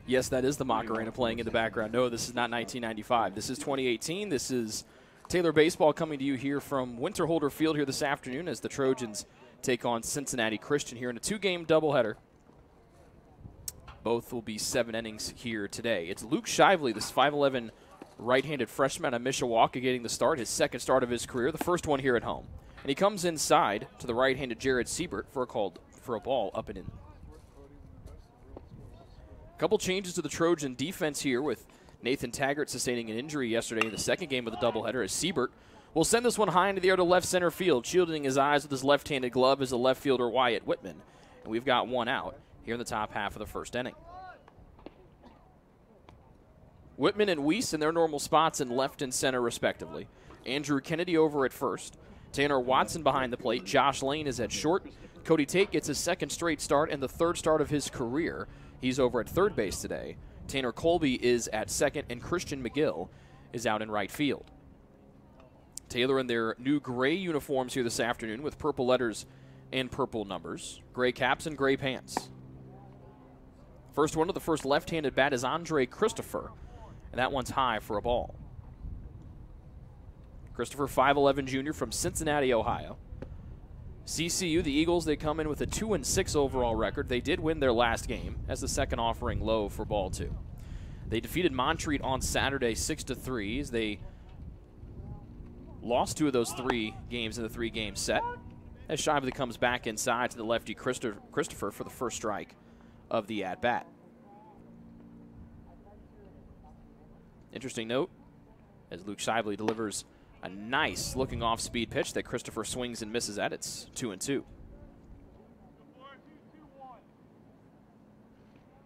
Yes, that is the Macarena playing in the background. No, this is not 1995. This is 2018. This is Taylor Baseball coming to you here from Winterholder Field here this afternoon as the Trojans take on Cincinnati Christian here in a two-game doubleheader. Both will be 7 innings here today. It's Luke Shively, this 5'11" right-handed freshman out of Mishawaka, getting the start, his second start of his career, the first one here at home. And he comes inside to the right-handed Jared Siebert for a ball up and in. Couple changes to the Trojan defense here with Nathan Taggart sustaining an injury yesterday in the second game of the doubleheader as Siebert will send this one high into the air to left center field, shielding his eyes with his left-handed glove as the left fielder Wyatt Whitman. And we've got one out here in the top half of the first inning. Whitman and Weiss in their normal spots in left and center respectively. Andrew Kennedy over at first. Tanner Watson behind the plate. Josh Lane is at short. Cody Tate gets his second straight start and the third start of his career. He's over at third base today. Tanner Colby is at second, and Christian McGill is out in right field. Taylor in their new gray uniforms here this afternoon with purple letters and purple numbers, gray caps and gray pants. First one to the first left-handed bat is Andre Christopher, and that one's high for a ball. Christopher, 5'11" junior from Cincinnati, Ohio. CCU, the Eagles, they come in with a 2-6 overall record. They did win their last game as the second offering low for ball 2. They defeated Montreat on Saturday 6-3 as they lost 2 of those 3 games in the 3-game set. As Shively comes back inside to the lefty Christopher for the first strike of the at-bat. Interesting note, as Luke Shively delivers a nice looking off-speed pitch that Christopher swings and misses at. It's 2-2.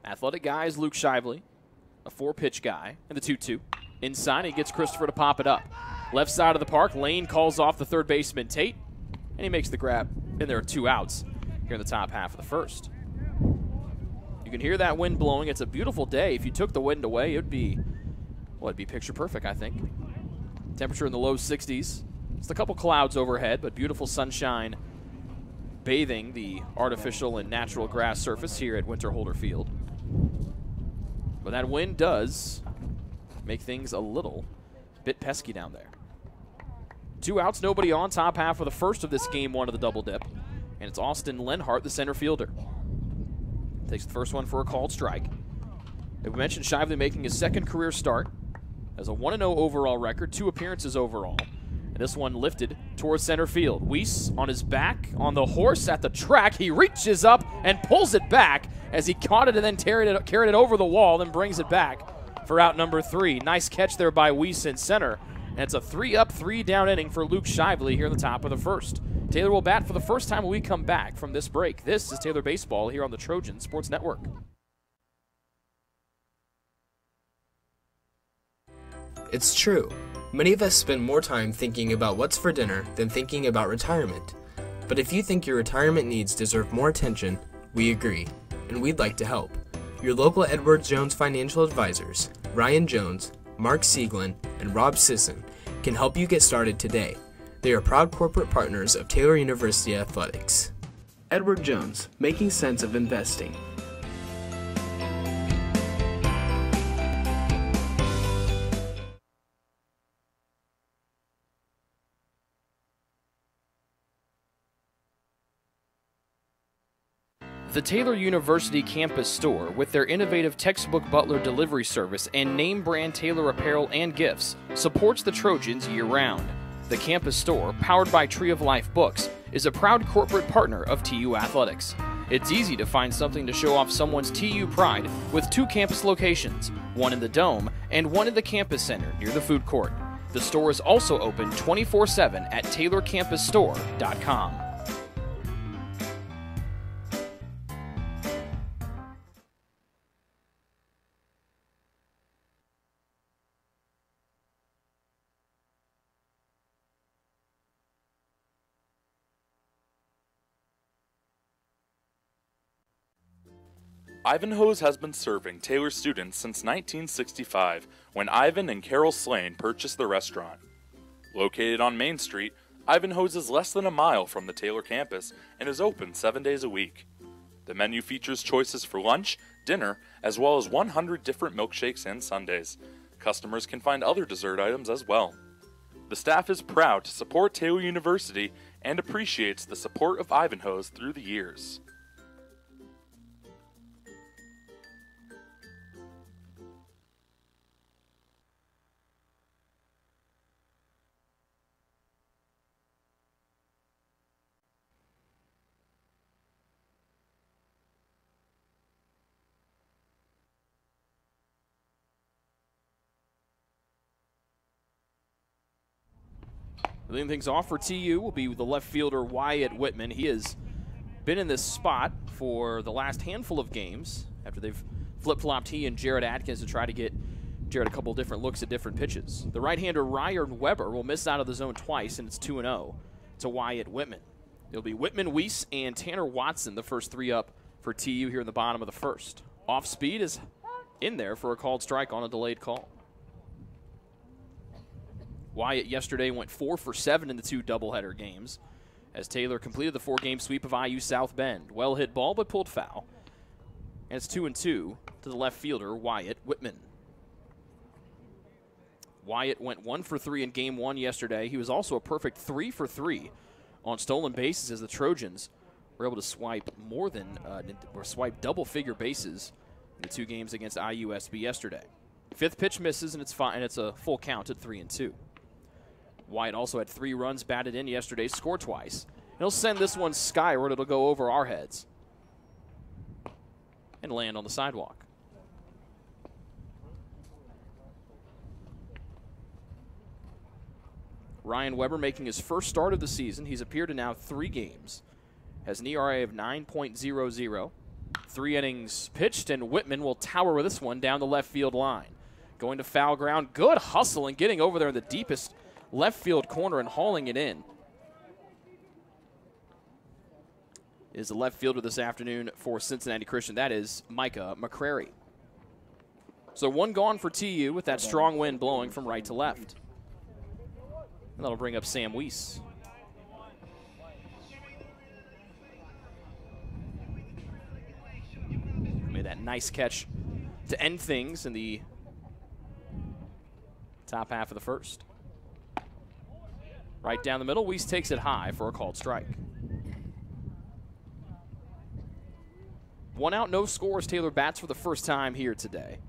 Athletic guy is Luke Shively, a 4-pitch guy, and the 2-2. Inside, he gets Christopher to pop it up. Left side of the park, Lane calls off the third baseman Tate, and he makes the grab, and there are 2 outs here in the top half of the first. You can hear that wind blowing. It's a beautiful day. If you took the wind away, it would be, well, it'd be picture perfect, I think. Temperature in the low 60s. Just a couple clouds overhead, but beautiful sunshine bathing the artificial and natural grass surface here at Winterholder Field. But that wind does make things a little bit pesky down there. 2 outs, nobody on, top half of the first of this game 1 of the double dip. And it's Austin Lenhart, the center fielder. Takes the first one for a called strike. We mentioned Shively making his second career start. Has a 1-0 overall record, 2 appearances overall. And this one lifted towards center field. Weiss on his back, on the horse at the track. He reaches up and pulls it back as he caught it and then carried it over the wall, then brings it back for out number 3. Nice catch there by Weiss in center. And it's a 3-up, 3-down inning for Luke Shively here in the top of the first. Taylor will bat for the first time when we come back from this break. This is Taylor Baseball here on the Trojan Sports Network. It's true. Many of us spend more time thinking about what's for dinner than thinking about retirement. But if you think your retirement needs deserve more attention, we agree, and we'd like to help. Your local Edward Jones financial advisors, Ryan Jones, Mark Sieglin, and Rob Sisson, can help you get started today. They are proud corporate partners of Taylor University Athletics. Edward Jones, making sense of investing. The Taylor University campus store, with their innovative textbook butler delivery service and name brand Taylor apparel and gifts, supports the Trojans year-round. The campus store, powered by Tree of Life Books, is a proud corporate partner of TU Athletics. It's easy to find something to show off someone's TU pride with 2 campus locations, one in the Dome and one in the campus center near the food court. The store is also open 24/7 at taylorcampusstore.com. Ivanhoe's has been serving Taylor students since 1965, when Ivan and Carol Slane purchased the restaurant. Located on Main Street, Ivanhoe's is less than a mile from the Taylor campus and is open 7 days a week. The menu features choices for lunch, dinner, as well as 100 different milkshakes and sundaes. Customers can find other dessert items as well. The staff is proud to support Taylor University and appreciates the support of Ivanhoe's through the years. Leading things off for TU will be the left fielder Wyatt Whitman. He has been in this spot for the last handful of games after they've flip-flopped he and Jared Atkins to try to get Jared a couple different looks at different pitches. The right-hander Ryan Weber will miss out of the zone twice, and it's 2-0 to Wyatt Whitman. It'll be Whitman, Weiss, and Tanner Watson, the first 3 up for TU here in the bottom of the first. Off speed is in there for a called strike on a delayed call. Wyatt yesterday went 4 for 7 in the 2 doubleheader games as Taylor completed the 4-game sweep of IU South Bend. Well hit ball, but pulled foul. And it's 2-2 to the left fielder, Wyatt Whitman. Wyatt went 1 for 3 in game 1 yesterday. He was also a perfect 3 for 3 on stolen bases as the Trojans were able to swipe swipe double-figure bases in the 2 games against IUSB yesterday. 5th pitch misses, and it's a full count at 3-2. Wyatt also had 3 runs batted in yesterday, scored twice. He'll send this one skyward. It'll go over our heads and land on the sidewalk. Ryan Weber making his first start of the season. He's appeared in now 3 games. Has an ERA of 9.00. 3 innings pitched, and Whitman will tower with this one down the left field line. Going to foul ground. Good hustle and getting over there in the deepest left field corner and hauling it in is the left fielder this afternoon for Cincinnati Christian. That is Micah McCrary. So 1 gone for TU with that strong wind blowing from right to left. And that'll bring up Sam Weiss. Made that nice catch to end things in the top half of the first. Right down the middle, Weiss takes it high for a called strike. 1 out, no scores. Taylor bats for the first time here today.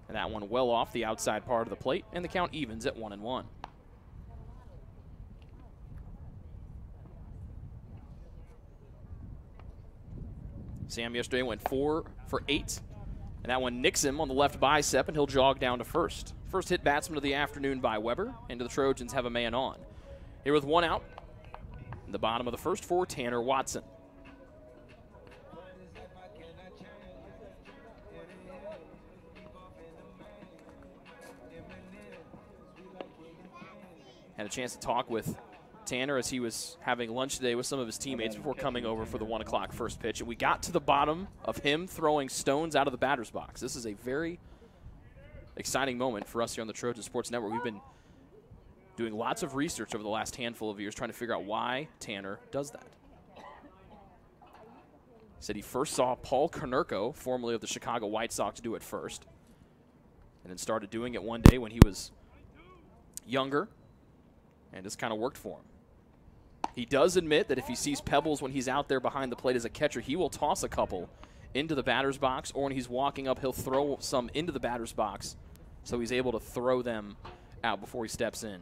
And that one well off the outside part of the plate, and the count evens at 1-1. Sam yesterday went 4 for 8. And that one nicks him on the left bicep, and he'll jog down to first. First hit batsman of the afternoon by Weber, and the Trojans have a man on. Here with 1 out in the bottom of the first for Tanner Watson. Had a chance to talk with Tanner as he was having lunch today with some of his teammates before coming over for the 1 o'clock first pitch. And we got to the bottom of him throwing stones out of the batter's box. This is a very exciting moment for us here on the Trojan Sports Network. We've been doing lots of research over the last handful of years trying to figure out why Tanner does that. He said he first saw Paul Konerko, formerly of the Chicago White Sox, do it first. And then started doing it one day when he was younger. And it's kind of worked for him. He does admit that if he sees pebbles when he's out there behind the plate as a catcher, he will toss a couple into the batter's box, or when he's walking up, he'll throw some into the batter's box so he's able to throw them out before he steps in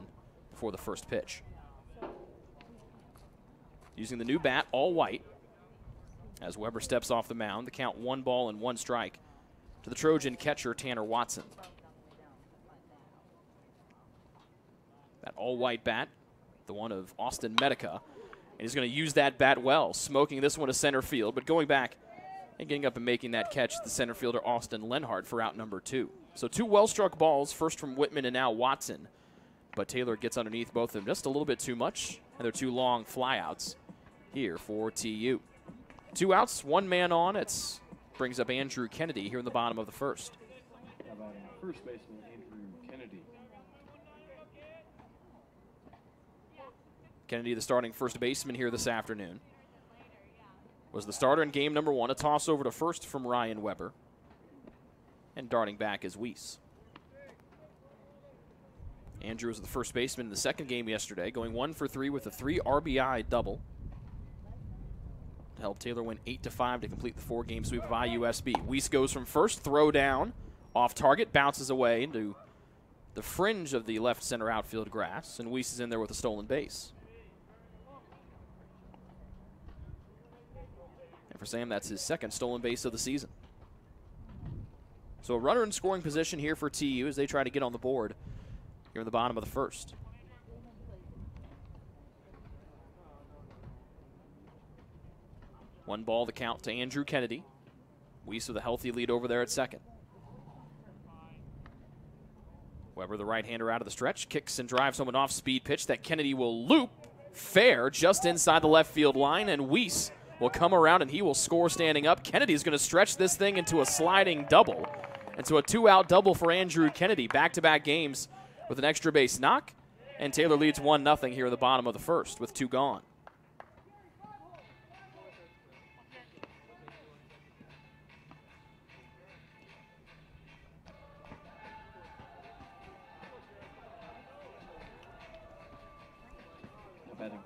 before the first pitch. Using the new bat, all white, as Weber steps off the mound. The count 1 ball and 1 strike to the Trojan catcher, Tanner Watson. That all-white bat, the one of Austin Medica. And he's going to use that bat well, smoking this one to center field, but going back and getting up and making that catch, the center fielder Austin Lenhart for out number 2. So 2 well-struck balls, first from Whitman and now Watson. But Taylor gets underneath both of them just a little bit too much, and they're 2 long flyouts here for TU. 2 outs, 1 man on. It brings up Andrew Kennedy here in the bottom of the first. How about first baseman Andrew Kennedy? Kennedy, the starting first baseman here this afternoon, was the starter in game number 1. A toss over to first from Ryan Weber. And darting back is Weiss. Andrew was the first baseman in the second game yesterday, going 1 for 3 with a 3 RBI double to help Taylor win 8-5 to complete the 4-game sweep of IUSB. Weiss goes from first, throw down, off target, bounces away into the fringe of the left center outfield grass, and Weiss is in there with a stolen base. And for Sam, that's his second stolen base of the season. So a runner in scoring position here for TU as they try to get on the board here in the bottom of the first. One ball, the count to Andrew Kennedy. Weiss with a healthy lead over there at second. Weber, the right-hander, out of the stretch, kicks and drives home an off-speed pitch that Kennedy will loop fair just inside the left field line, and Weiss will come around and he will score standing up. Kennedy is going to stretch this thing into a sliding double, and so a 2-out double for Andrew Kennedy. Back-to-back games with an extra base knock, and Taylor leads 1-0 here in the bottom of the first with 2 gone.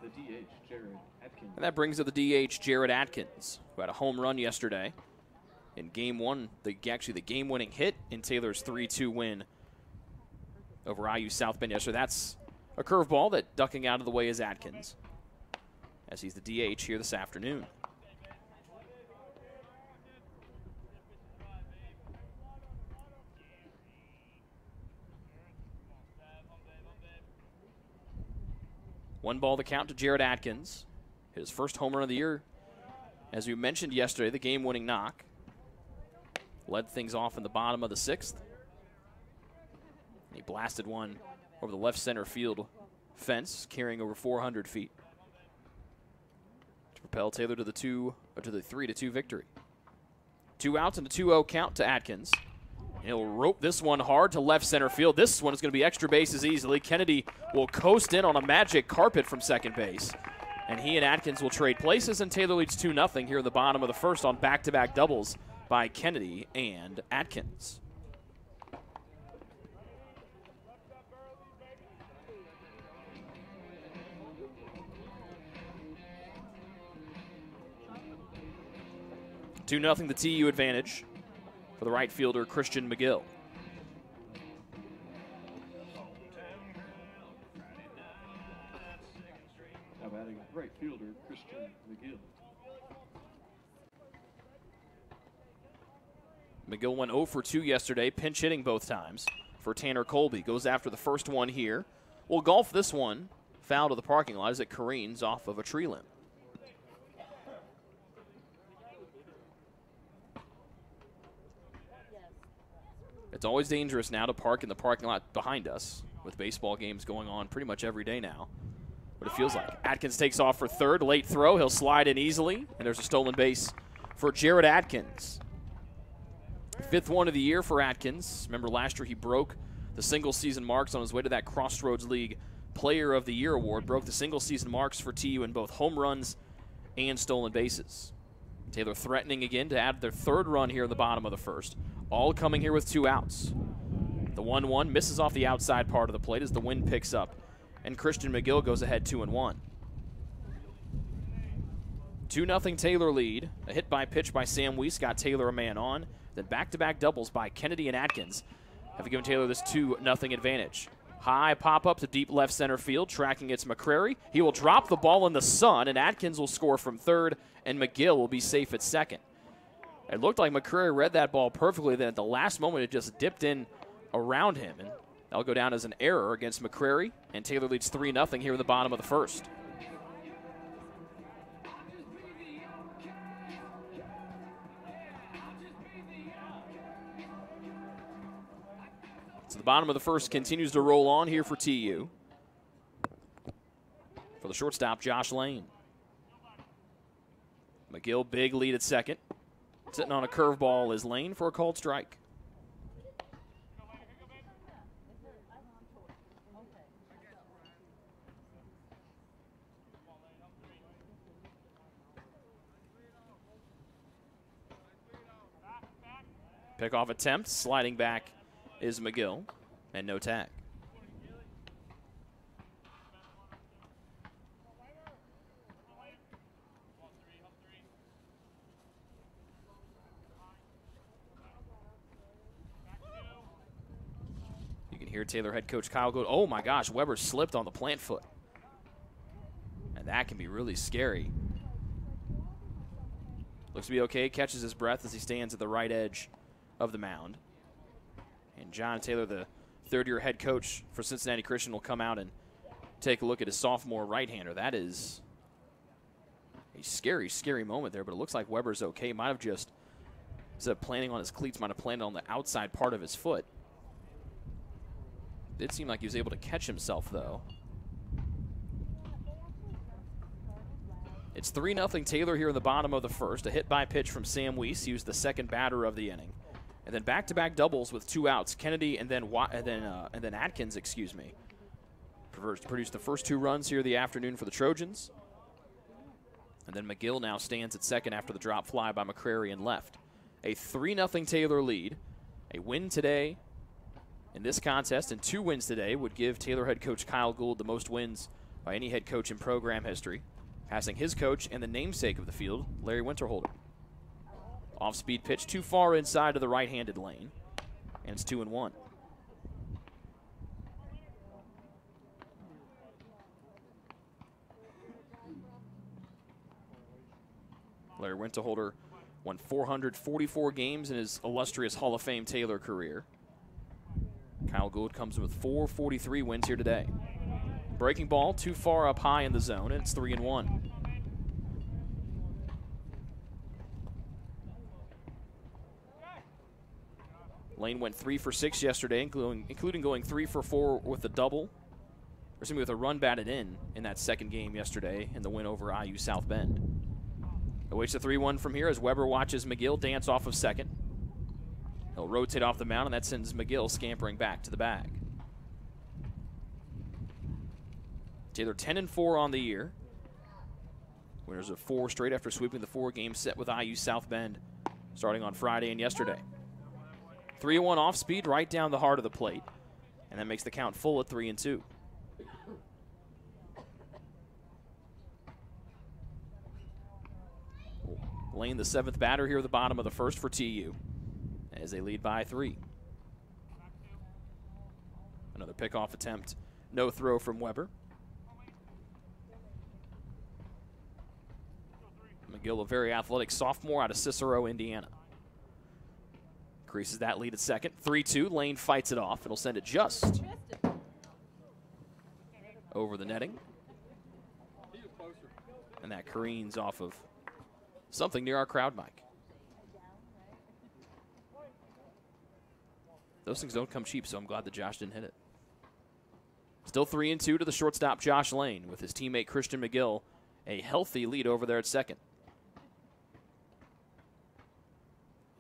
The DH, Jared Atkins. And that brings up the DH, Jared Atkins, who had a home run yesterday in game 1, the game-winning hit in Taylor's 3-2 win over IU South Bend yesterday. That's a curveball that ducking out of the way is Atkins, as he's the DH here this afternoon. One ball, the count to Jared Atkins. His first home run of the year, as we mentioned yesterday, the game-winning knock. Led things off in the bottom of the 6th. He blasted one over the left center field fence, carrying over 400 feet to propel Taylor to the 3-2 victory. 2 outs and a 2-0 count to Atkins. He'll rope this one hard to left center field. This one is going to be extra bases easily. Kennedy will coast in on a magic carpet from second base. And he and Atkins will trade places, and Taylor leads 2-0 here in the bottom of the first on back-to-back doubles by Kennedy and Atkins. (2-0) the TU advantage for the right fielder, Christian McGill. Now batting right fielder, Christian McGill. McGill went 0 for 2 yesterday, pinch hitting both times for Tanner Colby. Goes after the first one here. Will golf this one foul to the parking lot as it careens off of a tree limb. It's always dangerous now to park in the parking lot behind us with baseball games going on pretty much every day now. what it feels like. Atkins takes off for third. Late throw. He'll slide in easily. And there's a stolen base for Jared Atkins. 5th one of the year for Atkins. Remember last year he broke the single season marks on his way to that Crossroads League Player of the Year award. Broke the single season marks for TU in both home runs and stolen bases. Taylor threatening again to add their 3rd run here in the bottom of the 1st. All coming here with 2 outs. The 1-1 misses off the outside part of the plate as the wind picks up. And Christian McGill goes ahead 2-1. 2-0 Taylor lead. A hit by pitch by Sam Weiss got Taylor a man on. Then back-to-back doubles by Kennedy and Atkins have given Taylor this 2-0 advantage. High pop-up to deep left center field. Tracking it's McCrary. He will drop the ball in the sun, and Atkins will score from third, and McGill will be safe at second. It looked like McCrary read that ball perfectly. Then at the last moment, it just dipped in around him, and that'll go down as an error against McCrary, and Taylor leads 3-0 here in the bottom of the 1st. So the bottom of the 1st continues to roll on here for TU. For the shortstop, Josh Lane. McGill, big lead at second. Sitting on a curveball is Lane for a called strike. Pickoff attempt, sliding back is McGill, and no tag. You can hear Taylor head coach Kyle go, oh my gosh, Weber slipped on the plant foot. And that can be really scary. Looks to be okay, catches his breath as he stands at the right edge of the mound. And John Taylor, the 3rd-year head coach for Cincinnati Christian, will come out and take a look at his sophomore right-hander. That is a scary, scary moment there, but it looks like Weber's okay. Might have just, instead of planting on his cleats, might have planted on the outside part of his foot. Did seem like he was able to catch himself, though. It's 3-0 Taylor here in the bottom of the 1st. A hit by pitch from Sam Weiss. He was the 2nd batter of the inning. And then back-to-back doubles with 2 outs. Kennedy and then Atkins, excuse me, produced the first 2 runs here of the afternoon for the Trojans. And then McGill now stands at second after the drop fly by McCrary in left. A 3-0 Taylor lead. A win today in this contest and 2 wins today would give Taylor head coach Kyle Gould the most wins by any head coach in program history, passing his coach and the namesake of the field, Larry Winterholder. Off-speed pitch too far inside to the right-handed lane, and it's 2-1. Larry Winterholder won 444 games in his illustrious Hall of Fame Taylor career. Kyle Gould comes in with 443 wins here today. Breaking ball too far up high in the zone, and it's 3-1. Lane went 3 for 6 yesterday, including going 3 for 4 with a double, with a run batted in that 2nd game yesterday in the win over IU South Bend. Awaits a 3-1 from here as Weber watches McGill dance off of second. He'll rotate off the mound, and that sends McGill scampering back to the bag. Taylor 10-4 on the year. Winners of 4 straight after sweeping the 4-game set with IU South Bend starting on Friday and yesterday. 3-1 off speed right down the heart of the plate, and that makes the count full at 3-2. Lane, the 7th batter here at the bottom of the 1st for TU, as they lead by 3. Another pickoff attempt, no throw from Weber. McGill, a very athletic sophomore out of Cicero, Indiana. Increases that lead at second. 3-2. Lane fights it off. It'll send it just over the netting. And that careens off of something near our crowd mic. Those things don't come cheap, so I'm glad that Josh didn't hit it. Still 3-2 to the shortstop Josh Lane with his teammate Christian McGill a healthy lead over there at second.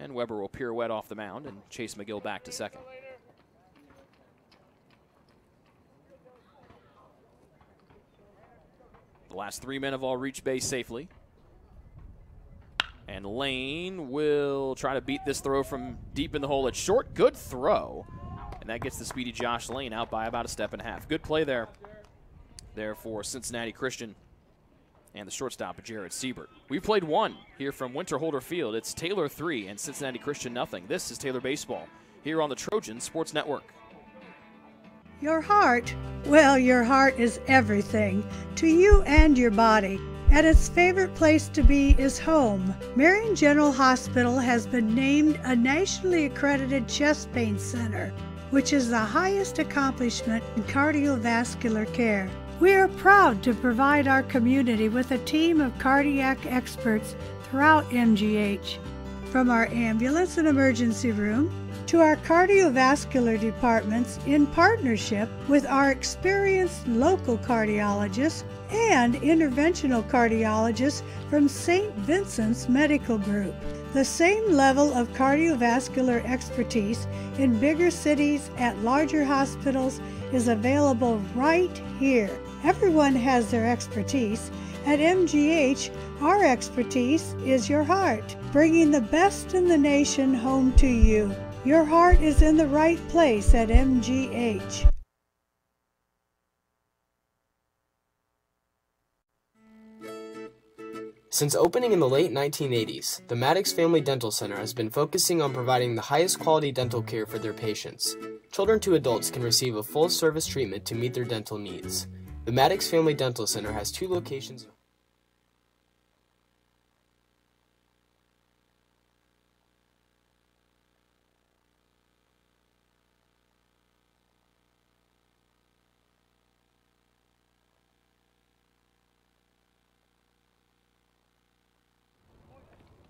And Weber will pirouette off the mound and chase McGill back to second. The last 3 men have all reached base safely. And Lane will try to beat this throw from deep in the hole at short. Good throw. And that gets the speedy Josh Lane out by about a step and a half. Good play there for Cincinnati Christian and the shortstop, Jared Siebert. We've played one here from Winterholder Field. It's Taylor 3 and Cincinnati Christian nothing. This is Taylor Baseball here on the Trojan Sports Network. Your heart, well, your heart is everything to you and your body. And its favorite place to be is home. Marion General Hospital has been named a nationally accredited chest pain center, which is the highest accomplishment in cardiovascular care. We are proud to provide our community with a team of cardiac experts throughout MGH. From our ambulance and emergency room to our cardiovascular departments in partnership with our experienced local cardiologists and interventional cardiologists from St. Vincent's Medical Group. The same level of cardiovascular expertise in bigger cities at larger hospitals is available right here. Everyone has their expertise. At MGH, our expertise is your heart, bringing the best in the nation home to you. Your heart is in the right place at MGH. Since opening in the late 1980s, the Maddox Family Dental Center has been focusing on providing the highest quality dental care for their patients. Children to adults can receive a full-service treatment to meet their dental needs. The Maddox Family Dental Center has 2 locations.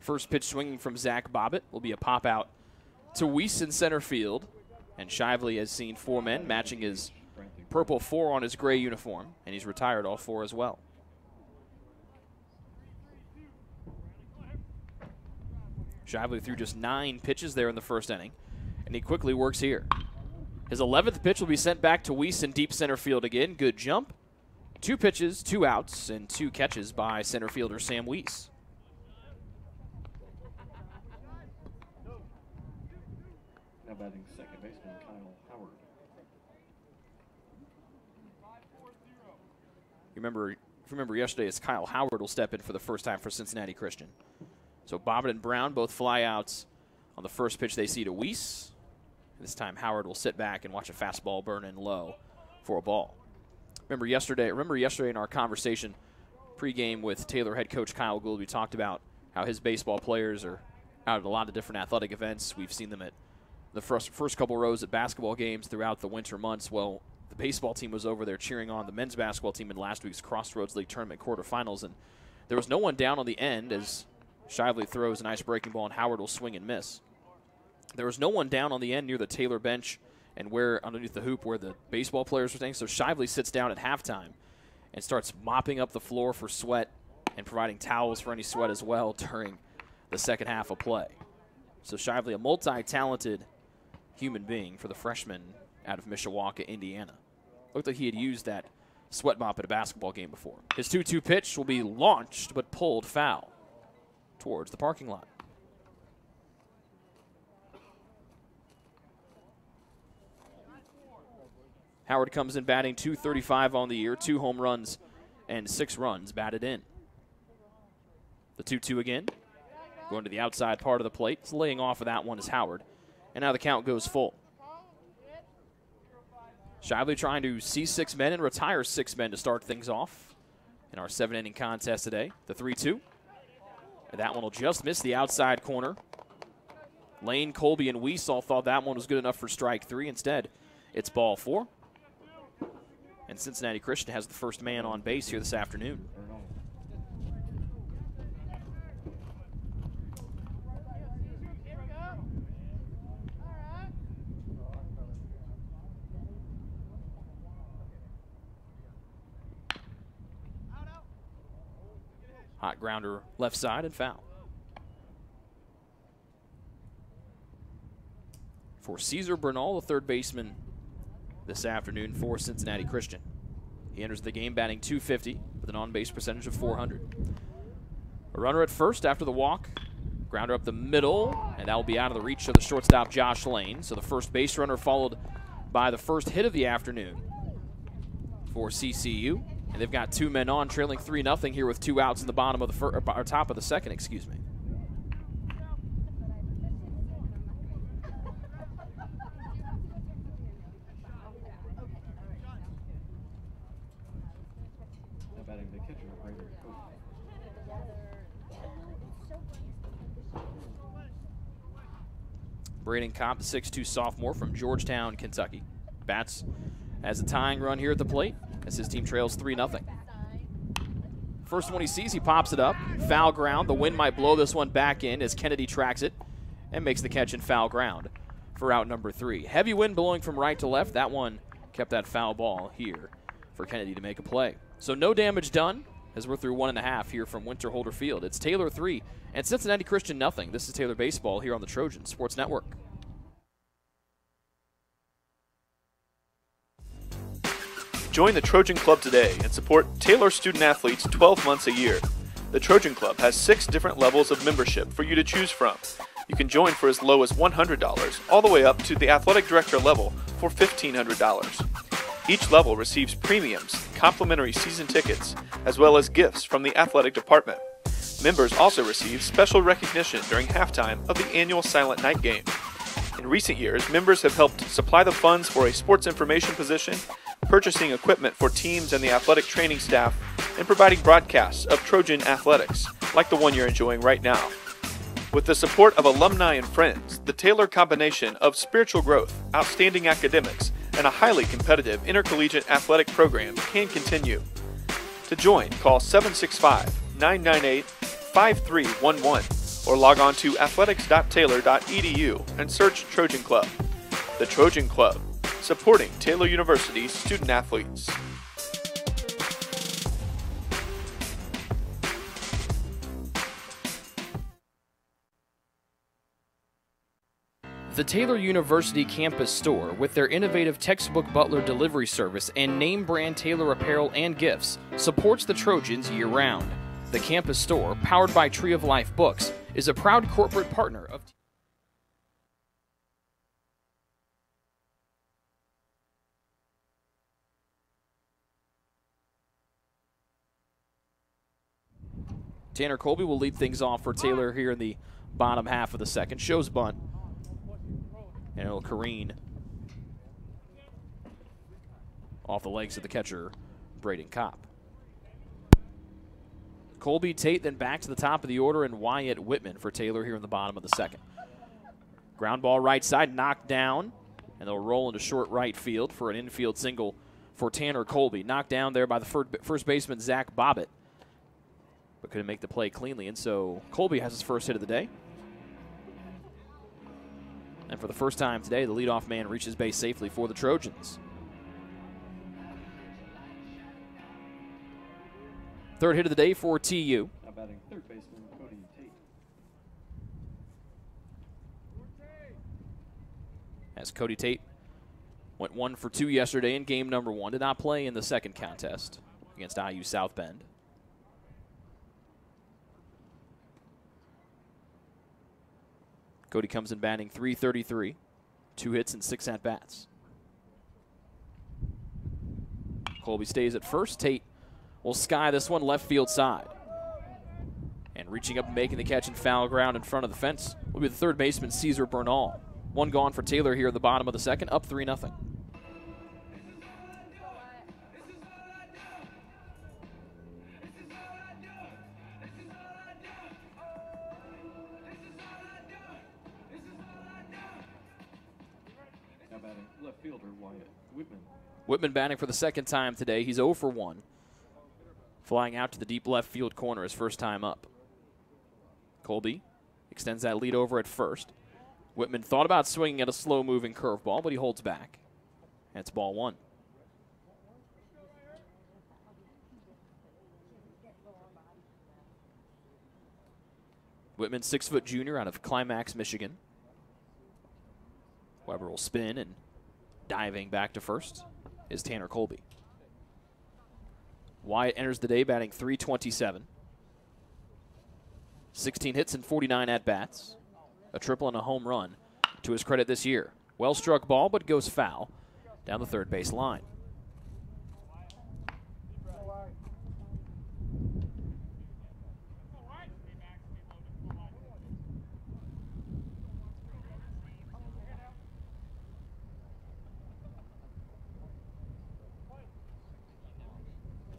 First pitch swinging from Zach Bobbitt will be a pop out to Weiss in center field. And Shively has seen 4 men, matching his purple 4 on his gray uniform. And he's retired all 4 as well. Shively threw just 9 pitches there in the first inning. And he quickly works here. His 11th pitch will be sent back to Weiss in deep center field again. Good jump. 2 pitches, 2 outs, and 2 catches by center fielder Sam Weiss. Now batting second baseman Kyle Howard. If you remember yesterday, as Kyle Howard will step in for the first time for Cincinnati Christian. So Bobbitt and Brown both fly outs on the first pitch they see to Weiss. This time Howard will sit back and watch a fastball burn in low for a ball. Remember yesterday in our conversation pregame with Taylor head coach Kyle Gould, we talked about how his baseball players are out at a lot of different athletic events. We've seen them at the first couple rows at basketball games throughout the winter months. Well, the baseball team was over there cheering on the men's basketball team in last week's Crossroads League Tournament quarterfinals, and there was no one down on the end as Shively throws a nice breaking ball and Howard will swing and miss. There was no one down on the end near the Taylor bench and where underneath the hoop where the baseball players were staying, so Shively sits down at halftime and starts mopping up the floor for sweat and providing towels for any sweat as well during the second half of play. So Shively, a multi-talented human being for the freshman out of Mishawaka, Indiana. Looked like he had used that sweat mop at a basketball game before. His 2-2 pitch will be launched but pulled foul towards the parking lot. Howard comes in batting .235 on the year, 2 home runs and 6 runs batted in. The 2-2 again, going to the outside part of the plate. Laying off of that one is Howard. And now the count goes full. Shively trying to see 6 men and retire 6 men to start things off in our 7-inning contest today. The 3-2. And that one will just miss the outside corner. Lane, Colby, and Weiss all thought that one was good enough for strike 3. Instead, it's ball 4. And Cincinnati Christian has the first man on base here this afternoon. Hot grounder left side and foul. For Caesar Bernal, the third baseman this afternoon for Cincinnati Christian. He enters the game batting .250 with an on-base percentage of .400. A runner at first after the walk. Grounder up the middle, and that will be out of the reach of the shortstop, Josh Lane. So the first base runner followed by the first hit of the afternoon for CCU. And they've got 2 men on, trailing 3-0 here with 2 outs in the bottom of the or top of the second, excuse me. Now batting the catcher, Braden Cook. Braden Kopp, the 6'2 sophomore from Georgetown, Kentucky. Bats has a tying run here at the plate as his team trails 3-0. First one he sees, he pops it up. Foul ground. The wind might blow this one back in as Kennedy tracks it and makes the catch in foul ground for out number 3. Heavy wind blowing from right to left. That one kept that foul ball here for Kennedy to make a play. So no damage done as we're through 1.5 here from Winter Holder Field. It's Taylor 3 and Cincinnati Christian 0. This is Taylor Baseball here on the Trojan Sports Network. Join the Trojan Club today and support Taylor student athletes 12 months a year. The Trojan Club has 6 different levels of membership for you to choose from. You can join for as low as $100 all the way up to the athletic director level for $1,500. Each level receives premiums, complimentary season tickets, as well as gifts from the athletic department. Members also receive special recognition during halftime of the annual Silent Night game. In recent years, members have helped supply the funds for a sports information position, purchasing equipment for teams and the athletic training staff, and providing broadcasts of Trojan athletics, like the one you're enjoying right now. With the support of alumni and friends, the Taylor combination of spiritual growth, outstanding academics, and a highly competitive intercollegiate athletic program can continue. To join, call 765-998-5311 or log on to athletics.taylor.edu and search Trojan Club. The Trojan Club, supporting Taylor University's student athletes. The Taylor University campus store, with their innovative textbook butler delivery service and name brand Taylor apparel and gifts, supports the Trojans year-round. The campus store, powered by Tree of Life Books, is a proud corporate partner of Tanner Colby will lead things off for Taylor here in the bottom half of the second. Shows bunt. And it'll careen off the legs of the catcher, Braden Kopp. Colby, Tate, then back to the top of the order, and Wyatt Whitman for Taylor here in the bottom of the second. Ground ball right side, knocked down, and they'll roll into short right field for an infield single for Tanner Colby. Knocked down there by the first baseman, Zach Bobbitt, but couldn't make the play cleanly, and so Colby has his first hit of the day. And for the first time today, the leadoff man reaches base safely for the Trojans. Third hit of the day for TU. Now batting third baseman, Cody Tate. As Cody Tate went 1 for 2 yesterday in game number 1. Did not play in the second contest against IU South Bend. Cody comes in batting .333, 2 hits and 6 at-bats. Colby stays at first. Tate will sky this one left field side. And reaching up and making the catch in foul ground in front of the fence will be the third baseman, Caesar Bernal. 1 gone for Taylor here at the bottom of the second, up 3-0. Left fielder Wyatt Whitman. Whitman batting for the second time today. He's 0 for 1. Flying out to the deep left field corner his first time up. Colby extends that lead over at first. Whitman thought about swinging at a slow-moving curveball, but he holds back. And it's ball 1. Whitman, 6-foot junior out of Climax, Michigan. Weber will spin, and diving back to first is Tanner Colby. Wyatt enters the day batting .327. 16 hits and 49 at-bats. A triple and a home run to his credit this year. Well-struck ball, but goes foul down the third base line.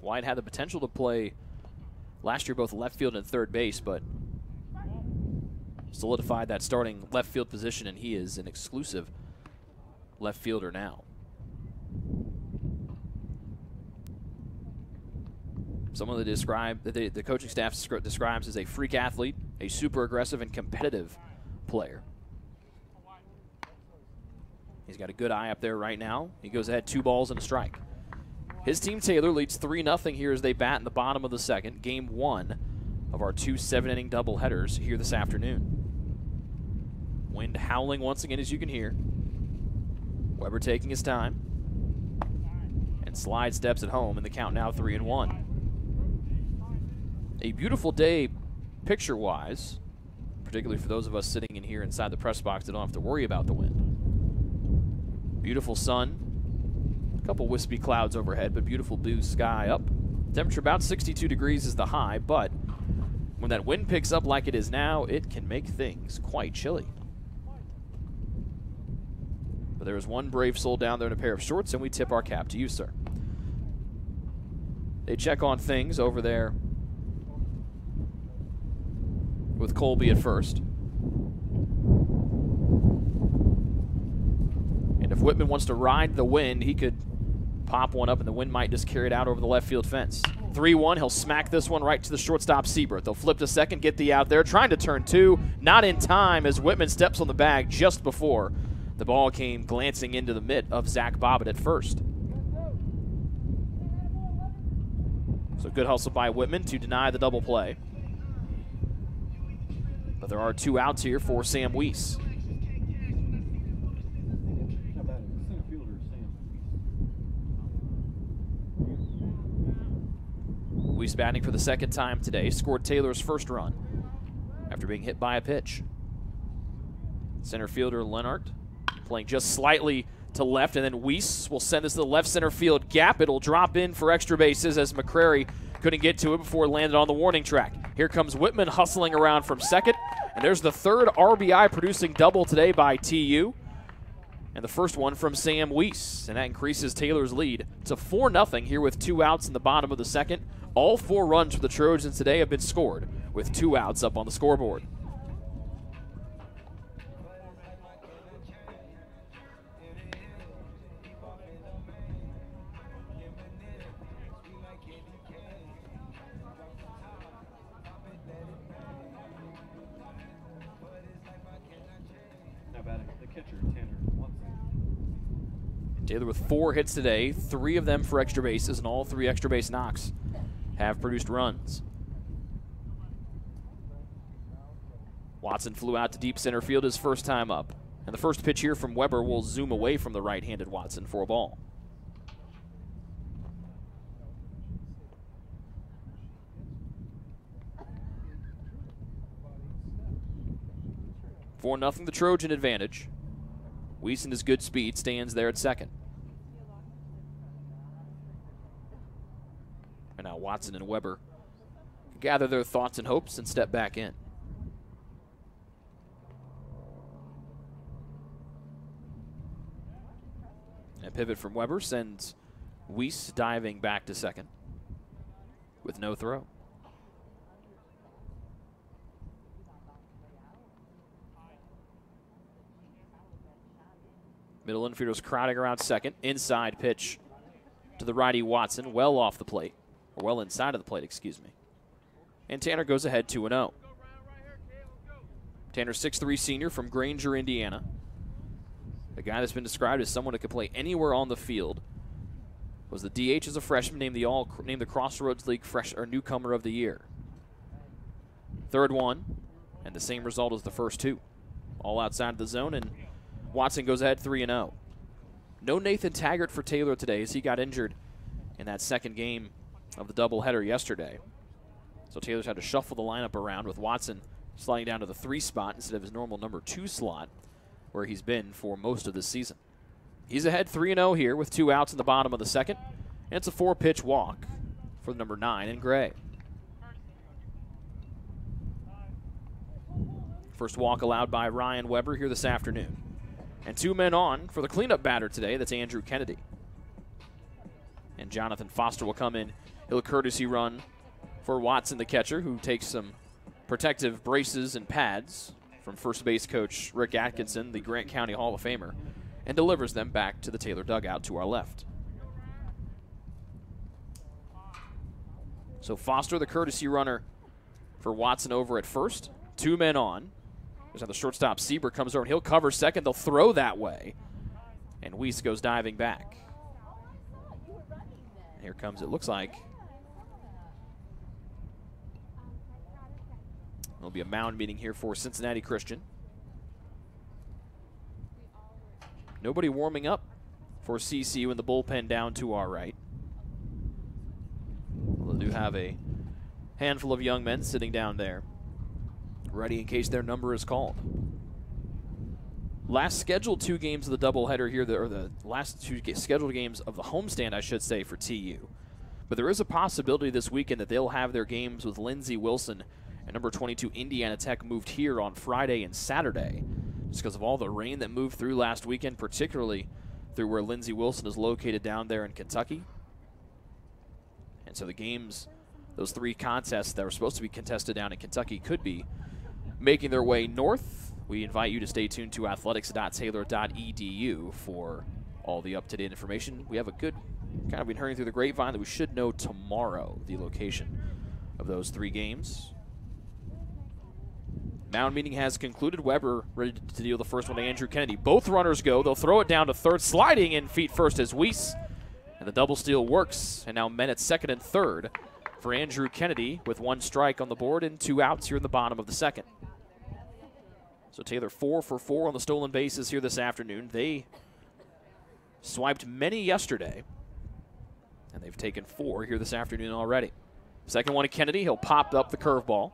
Wyatt had the potential to play last year both left field and third base, but solidified that starting left field position, and he is an exclusive left fielder now. Someone that the coaching staff describes as a freak athlete, a super aggressive and competitive player. He's got a good eye up there right now. He goes ahead 2 balls and a strike. His team, Taylor, leads 3-0 here as they bat in the bottom of the second. Game 1 of our 2 7-inning doubleheaders here this afternoon. Wind howling once again, as you can hear. Weber taking his time. And slide steps at home, and the count now 3-1. A beautiful day picture-wise, particularly for those of us sitting in here inside the press box that don't have to worry about the wind. Beautiful sun. A couple wispy clouds overhead, but beautiful blue sky up. Temperature about 62 degrees is the high, but when that wind picks up like it is now, it can make things quite chilly. But there is one brave soul down there in a pair of shorts, and we tip our cap to you, sir. They check on things over there with Colby at first. And if Whitman wants to ride the wind, he could pop one up, and the wind might just carry it out over the left field fence. 3-1, he'll smack this one right to the shortstop, Siebert. They'll flip to second, get the out there, trying to turn 2. Not in time as Whitman steps on the bag just before the ball came glancing into the mitt of Zach Bobbitt at first. So good hustle by Whitman to deny the double play. But there are 2 outs here for Sam Weiss. Weiss batting for the second time today, scored Taylor's first run after being hit by a pitch. Center fielder Leonard playing just slightly to left, and then Weiss will send this to the left center field gap. It'll drop in for extra bases as McCrary couldn't get to it before it landed on the warning track. Here comes Whitman hustling around from second, and there's the 3rd RBI producing double today by TU. And the first one from Sam Weiss, and that increases Taylor's lead to 4-0 here with 2 outs in the bottom of the second. All 4 runs for the Trojans today have been scored with 2 outs up on the scoreboard. Now batting the catcher, Tanner Watson. Taylor with 4 hits today, 3 of them for extra bases, and all 3 extra base knocks have produced runs. Watson flew out to deep center field his first time up. And the first pitch here from Weber will zoom away from the right-handed Watson for a ball. For 4-0 the Trojan advantage. Weiss in his good speed stands there at second. And now Watson and Weber gather their thoughts and hopes and step back in. And pivot from Weber sends Weiss diving back to second with no throw. Middle infielders crowding around second. Inside pitch to the righty Watson, well off the plate. Or well inside of the plate, excuse me. And Tanner goes ahead 2-0. Tanner, 6'3" senior from Granger, Indiana. A guy that's been described as someone that could play anywhere on the field. Was the DH as a freshman, named the Crossroads League newcomer of the year. 3rd one, And the same result as the first two. All outside the zone, and Watson goes ahead 3-0. No Nathan Taggart for Taylor today as he got injured in that second game of the doubleheader yesterday. So Taylor's had to shuffle the lineup around with Watson sliding down to the 3 spot instead of his normal number 2 slot where he's been for most of this season. He's ahead 3-0 here with 2 outs in the bottom of the second. And it's a 4-pitch walk for the number 9 in gray. First walk allowed by Ryan Weber here this afternoon. And 2 men on for the cleanup batter today. That's Andrew Kennedy. And Jonathan Foster will come in. He'll courtesy run for Watson, the catcher, who takes some protective braces and pads from first base coach Rick Atkinson, the Grant County Hall of Famer, and delivers them back to the Taylor dugout to our left. So Foster, the courtesy runner for Watson over at first. 2 men on. There's now the shortstop. Sieber comes over, and he'll cover second. They'll throw that way. And Weiss goes diving back. And here comes, it looks like, there'll be a mound meeting here for Cincinnati Christian. Nobody warming up for CCU in the bullpen down to our right. Well, they do have a handful of young men sitting down there, ready in case their number is called. Last scheduled 2 games of the doubleheader here, or the last 2 scheduled games of the homestand, I should say, for TU. But there is a possibility this weekend that they'll have their games with Lindsey Wilson and number 22 Indiana Tech moved here on Friday and Saturday, just because of all the rain that moved through last weekend, particularly through where Lindsey Wilson is located down there in Kentucky. And so the games, those 3 contests that were supposed to be contested down in Kentucky could be making their way north. We invite you to stay tuned to athletics.taylor.edu for all the up-to-date information. We have a good, kind of been hearing through the grapevine that we should know tomorrow the location of those 3 games. Mound meeting has concluded. Weber ready to deal the first one to Andrew Kennedy. Both runners go. They'll throw it down to third. Sliding in feet first is Weiss. And the double steal works. And now men at second and third for Andrew Kennedy with 1 strike on the board and 2 outs here in the bottom of the second. So Taylor 4 for 4 on the stolen bases here this afternoon. They swiped many yesterday, and they've taken 4 here this afternoon already. Second one to Kennedy. He'll pop up the curveball.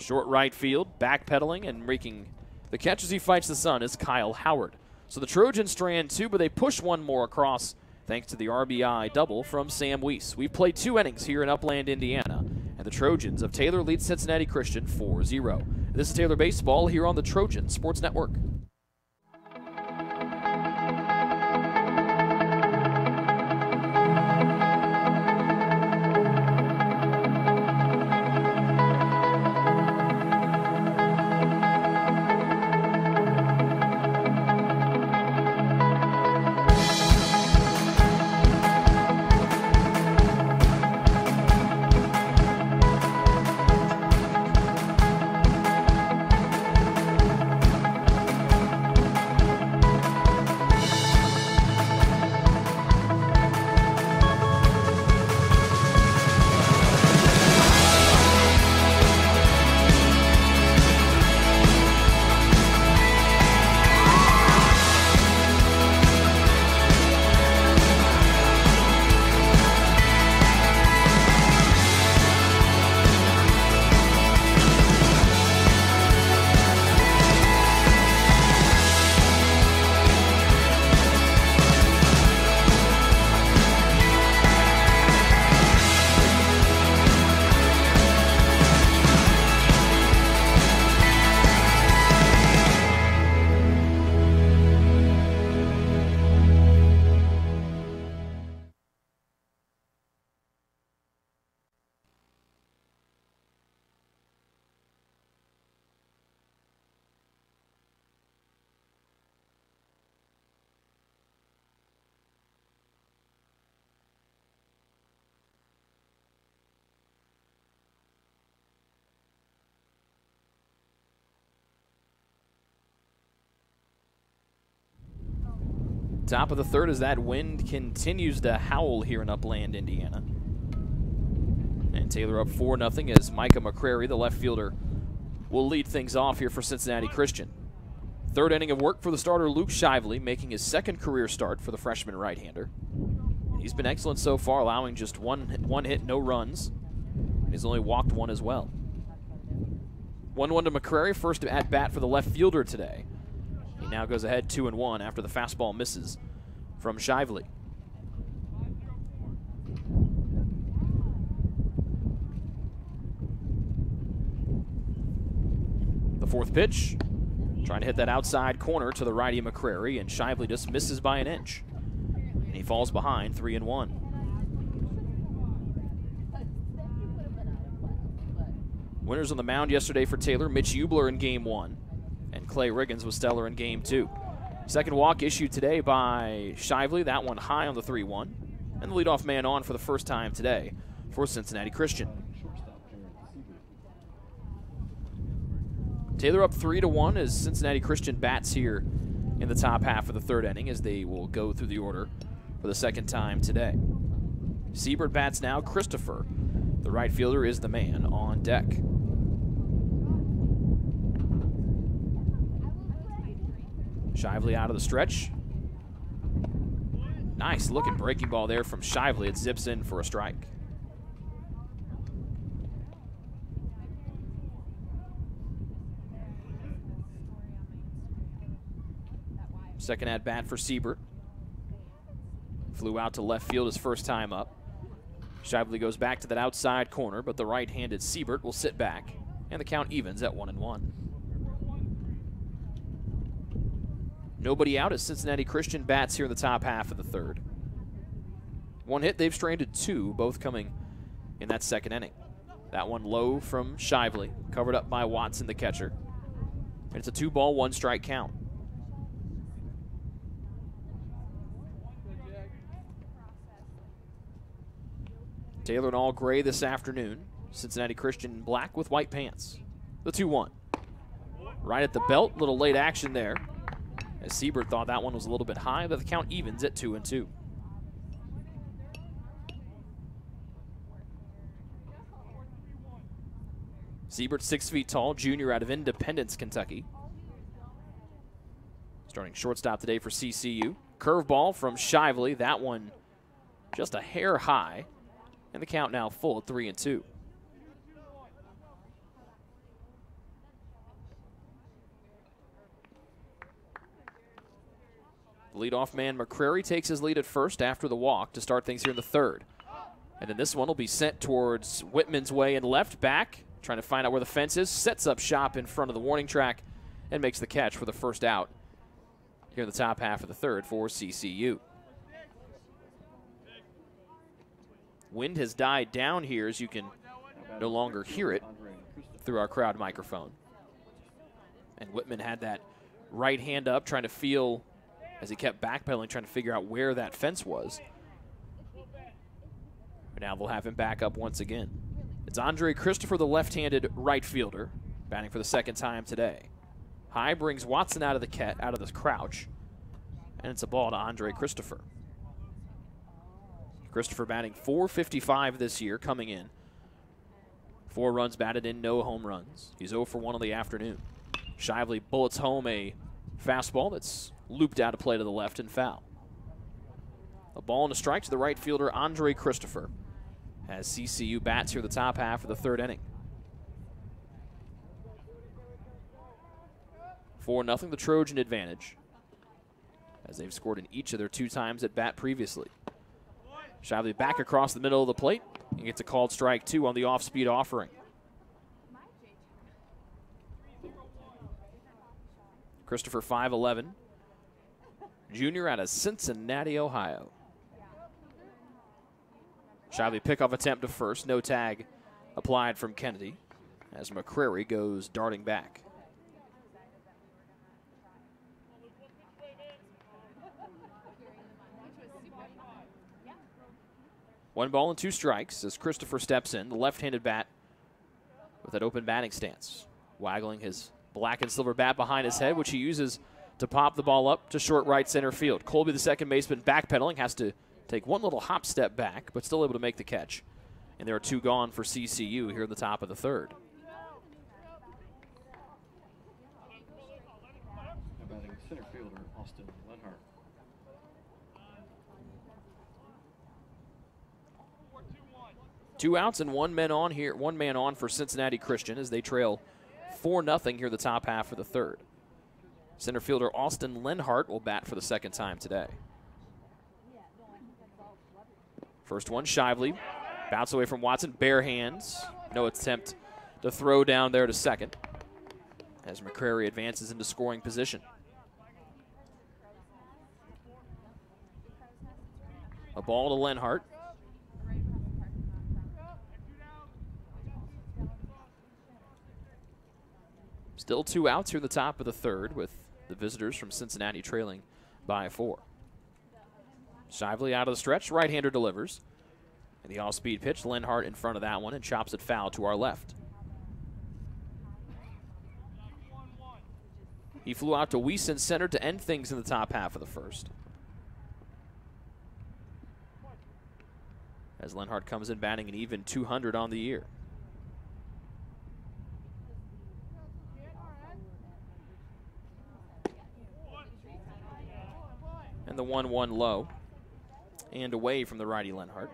Short right field, backpedaling and making the catch as he fights the sun is Kyle Howard. So the Trojans strand 2, but they push 1 more across thanks to the RBI double from Sam Weiss. We've played 2 innings here in Upland, Indiana, and the Trojans of Taylor lead Cincinnati Christian 4-0. This is Taylor Baseball here on the Trojan Sports Network. Top of the third as that wind continues to howl here in Upland, Indiana. And Taylor up 4-0 as Micah McCrary, the left fielder, will lead things off here for Cincinnati Christian. Third inning of work for the starter Luke Shively, making his second career start for the freshman right-hander. He's been excellent so far, allowing just one hit, no runs. And he's only walked one as well. 1-1 to McCrary, first at bat for the left fielder today. He now goes ahead 2-1 after the fastball misses from Shively. The fourth pitch, trying to hit that outside corner to the righty McCrary, and Shively just misses by an inch. And he falls behind 3-1. Winners on the mound yesterday for Taylor, Mitch Eubler in Game 1, and Clay Riggins was stellar in Game 2. Second walk issued today by Shively, that one high on the 3-1, and the leadoff man on for the first time today for Cincinnati Christian. Taylor up 3-1 as Cincinnati Christian bats here in the top half of the third inning, as they will go through the order for the second time today. Siebert bats now. Christopher, the right fielder, is the man on deck. Shively out of the stretch. Nice looking breaking ball there from Shively. It zips in for a strike. Second at bat for Siebert. Flew out to left field his first time up. Shively goes back to that outside corner, but the right-handed Siebert will sit back, and the count evens at 1-1. Nobody out as Cincinnati Christian bats here in the top half of the third. One hit, they've stranded two, both coming in that second inning. That one low from Shively, covered up by Watson, the catcher. And it's a 2-ball, 1-strike count. Taylor in all gray this afternoon. Cincinnati Christian in black with white pants. The 2-1. Right at the belt, little late action there, as Siebert thought that one was a little bit high, but the count evens at 2-2. Siebert, 6 feet tall, junior out of Independence, Kentucky. Starting shortstop today for CCU. Curveball from Shively. That one just a hair high. And the count now full at 3-2. The leadoff man McCrary takes his lead at first after the walk to start things here in the third. And then this one will be sent towards Whitman's way and left back, trying to find out where the fence is, sets up shop in front of the warning track, and makes the catch for the first out here in the top half of the third for CCU. Wind has died down here, as you can no longer hear it through our crowd microphone. And Whitman had that right hand up, trying to feel, as he kept backpedaling, trying to figure out where that fence was. But now they'll have him back up once again. It's Andre Christopher, the left-handed right fielder, batting for the second time today. High brings Watson out of the crouch, and it's a ball to Andre Christopher. Christopher batting .455 this year, coming in. 4 runs batted in, no home runs. He's 0 for 1 on the afternoon. Shively bullets home a fastball that's looped out of play to the left and foul. A ball and a strike to the right fielder, Andre Christopher, as CCU bats here the top half of the third inning. 4-0, the Trojan advantage, as they've scored in each of their 2 times at bat previously. Shively back across the middle of the plate and gets a called strike 2 on the off-speed offering. Christopher, 5'11", junior out of Cincinnati, Ohio. Shively pickoff attempt to first, no tag applied from Kennedy as McCrary goes darting back. One ball and 2 strikes as Christopher steps in, the left-handed bat with that open batting stance, waggling his black and silver bat behind his head, which he uses to pop the ball up to short right center field. Colby, the second baseman, backpedaling, has to take one little hop step back, but still able to make the catch And there are 2 gone for CCU here in the top of the third. Now batting center fielder Austin Lenhart. Two outs and 1 man on here. 1 man on for Cincinnati Christian as they trail 4-0 here in the top half of the third. Center fielder Austin Lenhart will bat for the 2nd time today. First one, Shively. Bounce away from Watson, bare hands. No attempt to throw down there to second as McCrary advances into scoring position. A ball to Lenhart. Still 2 outs here at the top of the third with the visitors from Cincinnati trailing by 4. Shively out of the stretch, right-hander delivers. And the off-speed pitch, Lenhart in front of that one and chops it foul to our left. He flew out to Wiesen center to end things in the top half of the first. As Lenhart comes in batting an even 200 on the year. And the 1-1 low and away from the righty Lenhart.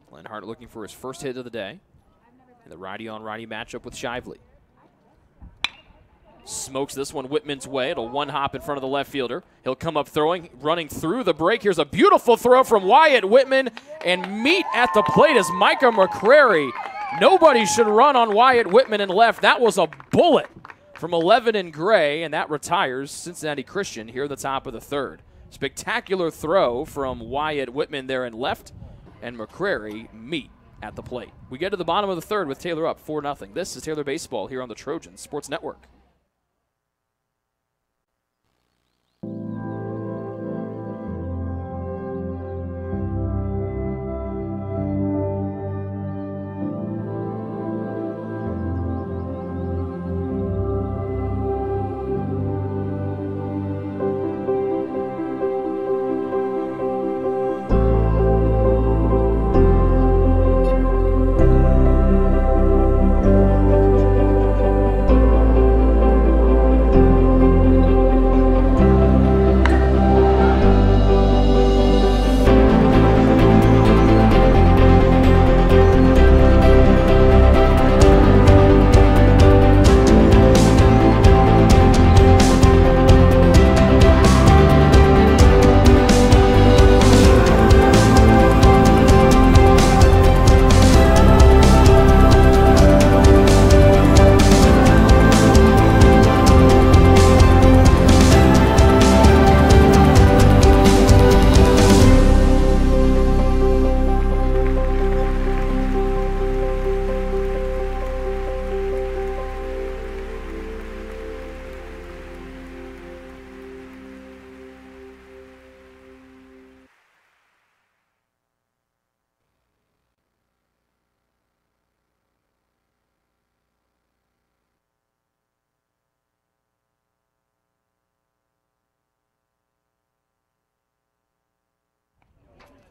Lenhart looking for his first hit of the day in the righty-on-righty matchup with Shively. Smokes this one Whitman's way. It'll one-hop in front of the left fielder. He'll come up throwing, running through the break. Here's a beautiful throw from Wyatt Whitman, and meet at the plate is Micah McCrary. Nobody should run on Wyatt Whitman in left. That was a bullet from 11 in gray, and that retires Cincinnati Christian here at the top of the third. Spectacular throw from Wyatt Whitman there in left, and McCrary meet at the plate. We get to the bottom of the third with Taylor up 4-0. This is Taylor Baseball here on the Trojan Sports Network.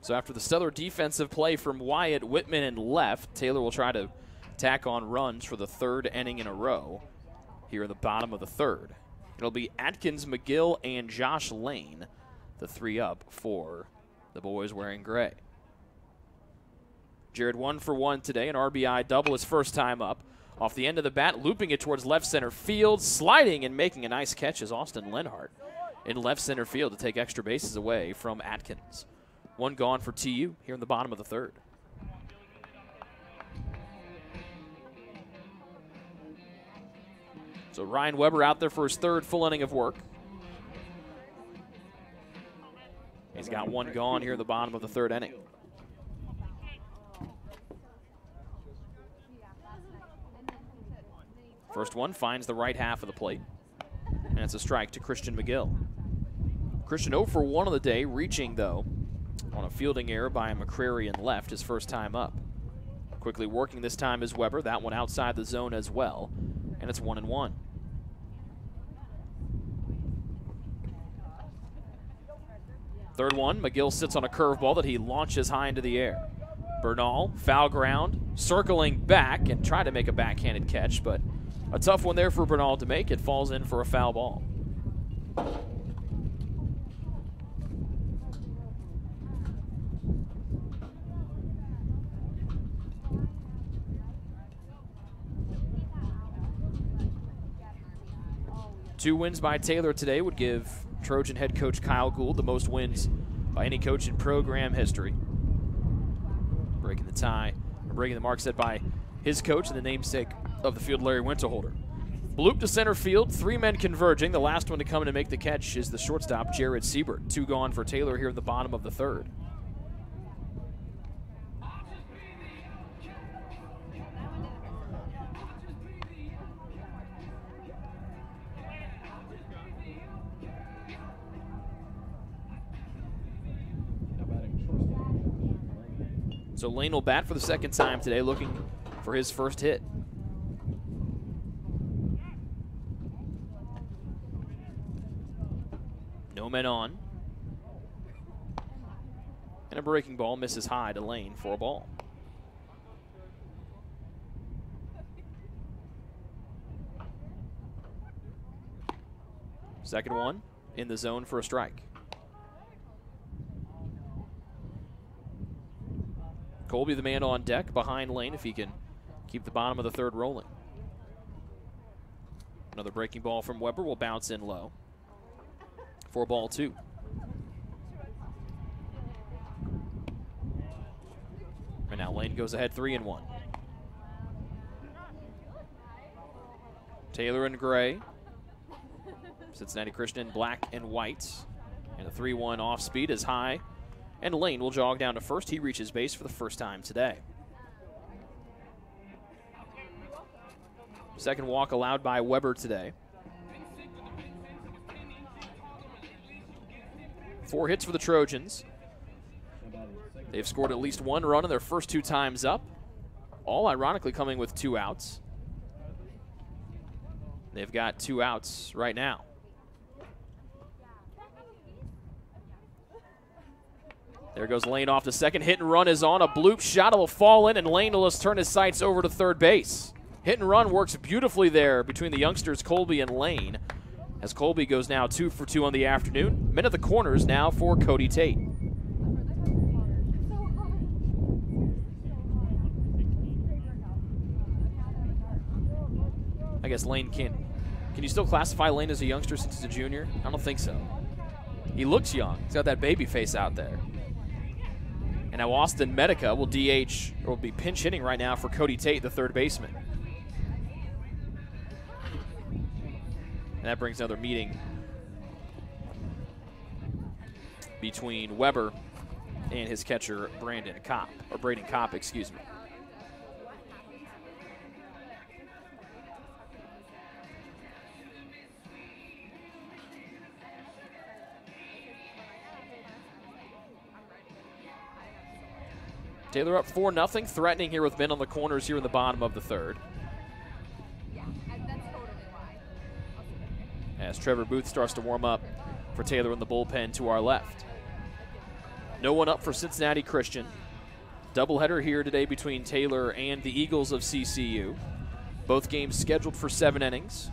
So after the stellar defensive play from Wyatt Whitman in left, Taylor will try to tack on runs for the 3rd inning in a row here in the bottom of the 3rd. It'll be Atkins, McGill, and Josh Lane, the 3 up for the boys wearing gray. Jared 1 for 1 today, an RBI double his first time up. Off the end of the bat, looping it towards left center field, sliding and making a nice catch is Austin Lenhart in left center field to take extra bases away from Atkins. 1 gone for TU here in the bottom of the 3rd. So Ryan Weber out there for his 3rd full inning of work. He's got 1 gone here in the bottom of the 3rd inning. First one finds the right half of the plate, and it's a strike to Christian McGill. Christian 0 for 1 on the day, reaching, though, on a fielding error by McCrary in left his first time up. Quickly working this time is Weber. That one outside the zone as well, and it's 1-1. Third one, McGill sits on a curveball that he launches high into the air. Bernal, foul ground, circling back and trying to make a backhanded catch, but a tough one there for Bernal to make. It falls in for a foul ball. Two wins by Taylor today would give Trojan head coach Kyle Gould the most wins by any coach in program history. Breaking the tie, or breaking the mark set by his coach and the namesake of the field, Larry Winterholder. Bloop to center field, three men converging. The last one to come in to make the catch is the shortstop, Jared Siebert. Two gone for Taylor here in the bottom of the third. So Lane will bat for the second time today, looking for his first hit. No men on. And a breaking ball misses high to Lane for a ball. Second one in the zone for a strike. Colby the man on deck behind Lane if he can keep the bottom of the third rolling. Another breaking ball from Weber will bounce in low for ball two. And now Lane goes ahead 3-1. Taylor in gray. Cincinnati Christian in black and white. And a 3-1 off speed is high. And Lane will jog down to first. He reaches base for the first time today. Second walk allowed by Weber today. 4 hits for the Trojans. They've scored at least 1 run in their first 2 times up, all ironically coming with 2 outs. They've got 2 outs right now. There goes Lane off to second. Hit and run is on. A bloop shot will fall in, and Lane will just turn his sights over to third base. Hit and run works beautifully there between the youngsters Colby and Lane, as Colby goes now 2 for 2 on the afternoon. Men at the corners now for Cody Tate. I guess Lane can't. Can you still classify Lane as a youngster since he's a junior? I don't think so. He looks young. He's got that baby face out there. And now Austin Medica will DH, or will be pinch hitting right now for Cody Tate, the third baseman. And that brings another meeting between Weber and his catcher, Braden Kopp, excuse me. Taylor up 4-0, threatening here with men on the corners here in the bottom of the third. As Trevor Booth starts to warm up for Taylor in the bullpen to our left. No one up for Cincinnati Christian. Doubleheader here today between Taylor and the Eagles of CCU. Both games scheduled for 7 innings.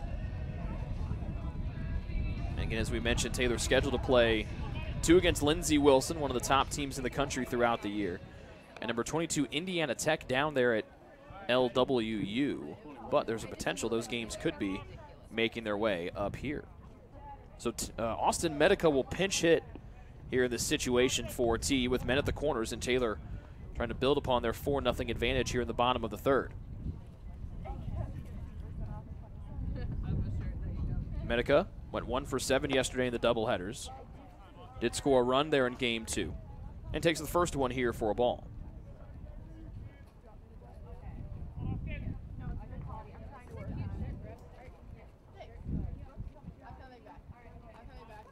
And again, as we mentioned, Taylor's scheduled to play 2 against Lindsey Wilson, one of the top teams in the country throughout the year. And number 22, Indiana Tech, down there at LWU. But there's a potential those games could be making their way up here. So Austin Medica will pinch hit here in this situation for T with men at the corners, and Taylor trying to build upon their 4-0 advantage here in the bottom of the third. Medica went 1 for 7 yesterday in the doubleheaders. Did score a run there in game 2 and takes the first one here for a ball.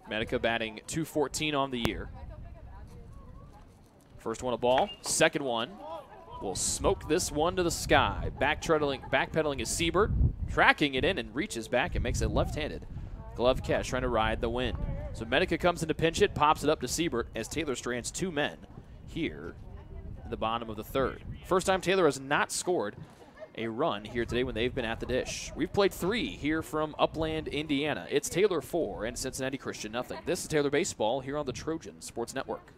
Medica batting .214 on the year. First one a ball. Second one will smoke this one to the sky. Backpedaling is Siebert, tracking it in and reaches back and makes a left-handed glove catch, trying to ride the wind. So Medica comes in to pinch it, pops it up to Siebert as Taylor strands 2 men here in the bottom of the third. First time Taylor has not scored a run here today when they've been at the dish. We've played 3 here from Upland, Indiana. It's Taylor 4 and Cincinnati Christian nothing. This is Taylor Baseball here on the Trojan Sports Network.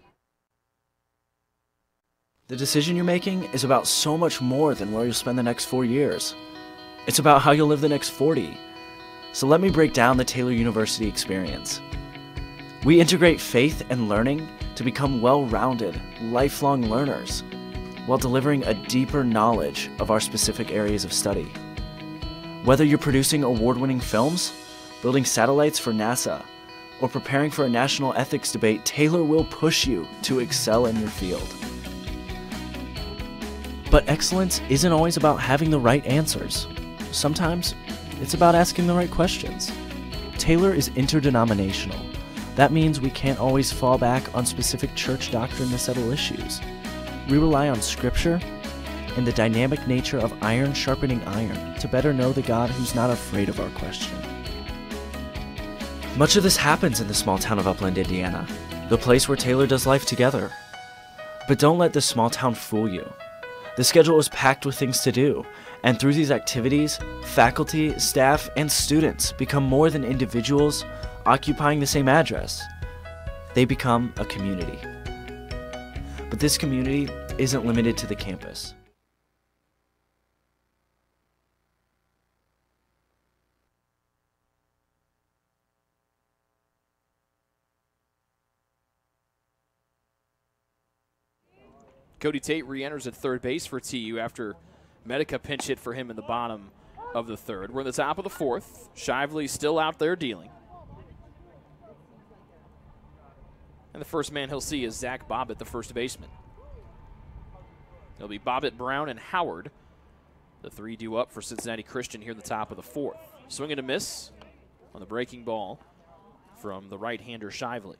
The decision you're making is about so much more than where you'll spend the next 4 years. It's about how you'll live the next 40. So let me break down the Taylor University experience. We integrate faith and learning to become well-rounded, lifelong learners, while delivering a deeper knowledge of our specific areas of study. Whether you're producing award-winning films, building satellites for NASA, or preparing for a national ethics debate, Taylor will push you to excel in your field. But excellence isn't always about having the right answers. Sometimes it's about asking the right questions. Taylor is interdenominational. That means we can't always fall back on specific church doctrine to settle issues. We rely on Scripture and the dynamic nature of iron sharpening iron to better know the God who's not afraid of our question. Much of this happens in the small town of Upland, Indiana, the place where Taylor does life together. But don't let this small town fool you. The schedule is packed with things to do, and through these activities, faculty, staff, and students become more than individuals occupying the same address. They become a community. But this community isn't limited to the campus. Cody Tate re-enters at third base for TU after Medica pinch hit for him in the bottom of the third. We're in the top of the fourth. Shively still out there dealing. And the first man he'll see is Zach Bobbitt, the first baseman. It'll be Bobbitt, Brown, and Howard. The 3 due up for Cincinnati Christian here in the top of the fourth. Swing and a miss on the breaking ball from the right-hander Shively.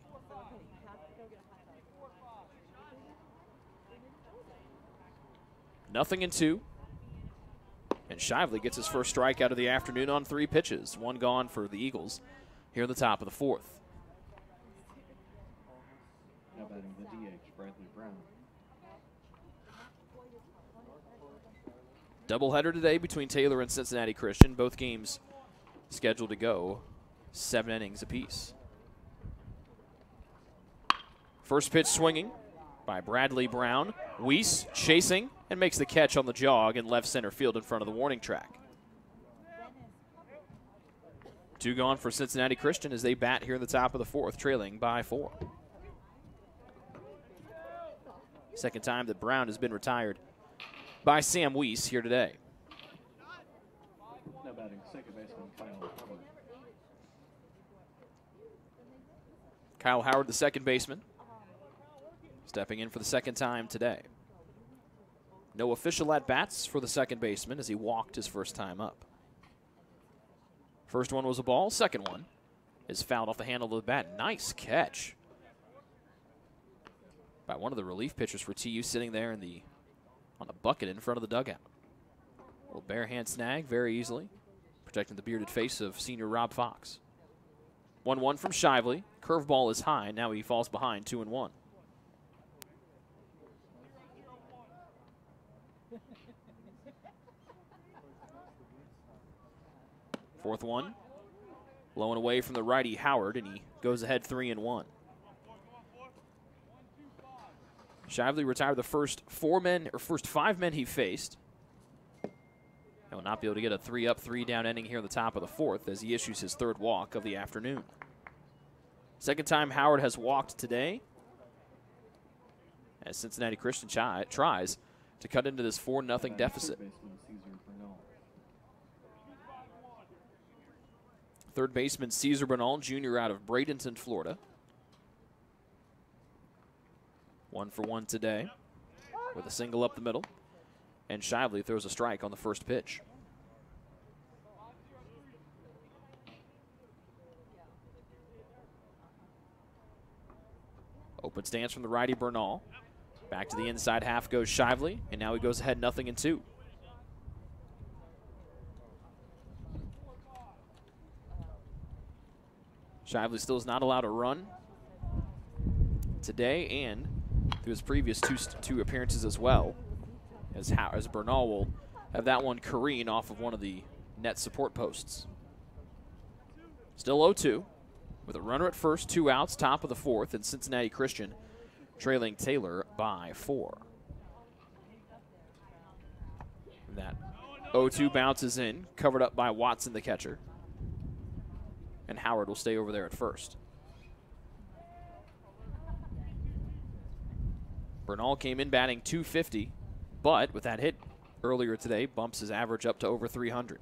Nothing in 2. And Shively gets his first strikeout of the afternoon on 3 pitches. 1 gone for the Eagles here in the top of the fourth. Now batting the DH, Bradley Brown. Doubleheader today between Taylor and Cincinnati Christian. Both games scheduled to go 7 innings apiece. First pitch swinging by Bradley Brown. Weiss chasing and makes the catch on the jog in left center field in front of the warning track. 2 gone for Cincinnati Christian as they bat here in the top of the fourth, trailing by 4. Second time that Brown has been retired by Sam Weiss here today. Now batting second baseman Kyle Howard. Kyle Howard, the second baseman, stepping in for the second time today. No official at-bats for the second baseman as he walked his first time up. First one was a ball. Second one is fouled off the handle of the bat. Nice catch by one of the relief pitchers for TU sitting there on the bucket in front of the dugout. A little bare hand snag very easily, protecting the bearded face of senior Rob Fox. 1-1 from Shively. Curveball is high. Now he falls behind 2-1. Fourth one, low and away from the righty Howard, and he goes ahead 3-1. Shively retired the first 5 men he faced. He will not be able to get a 3-up, 3-down inning here in the top of the fourth as he issues his third walk of the afternoon. Second time Howard has walked today as Cincinnati Christian tries to cut into this 4-0 deficit. Third baseman Cesar Bernal, Jr. out of Bradenton, Florida. 1 for 1 today with a single up the middle. And Shively throws a strike on the first pitch. Open stance from the righty Bernal. Back to the inside half goes Shively, and now he goes ahead 0-2. Shively still is not allowed a run today and through his previous two appearances as well, as Bernal will have that one careen off of one of the net support posts. Still 0-2 with a runner at first, 2 outs, top of the 4th, and Cincinnati Christian trailing Taylor by 4. And that 0-2 bounces in, covered up by Watson, the catcher. And Howard will stay over there at first. Bernal came in batting .250, but with that hit earlier today, bumps his average up to over 300.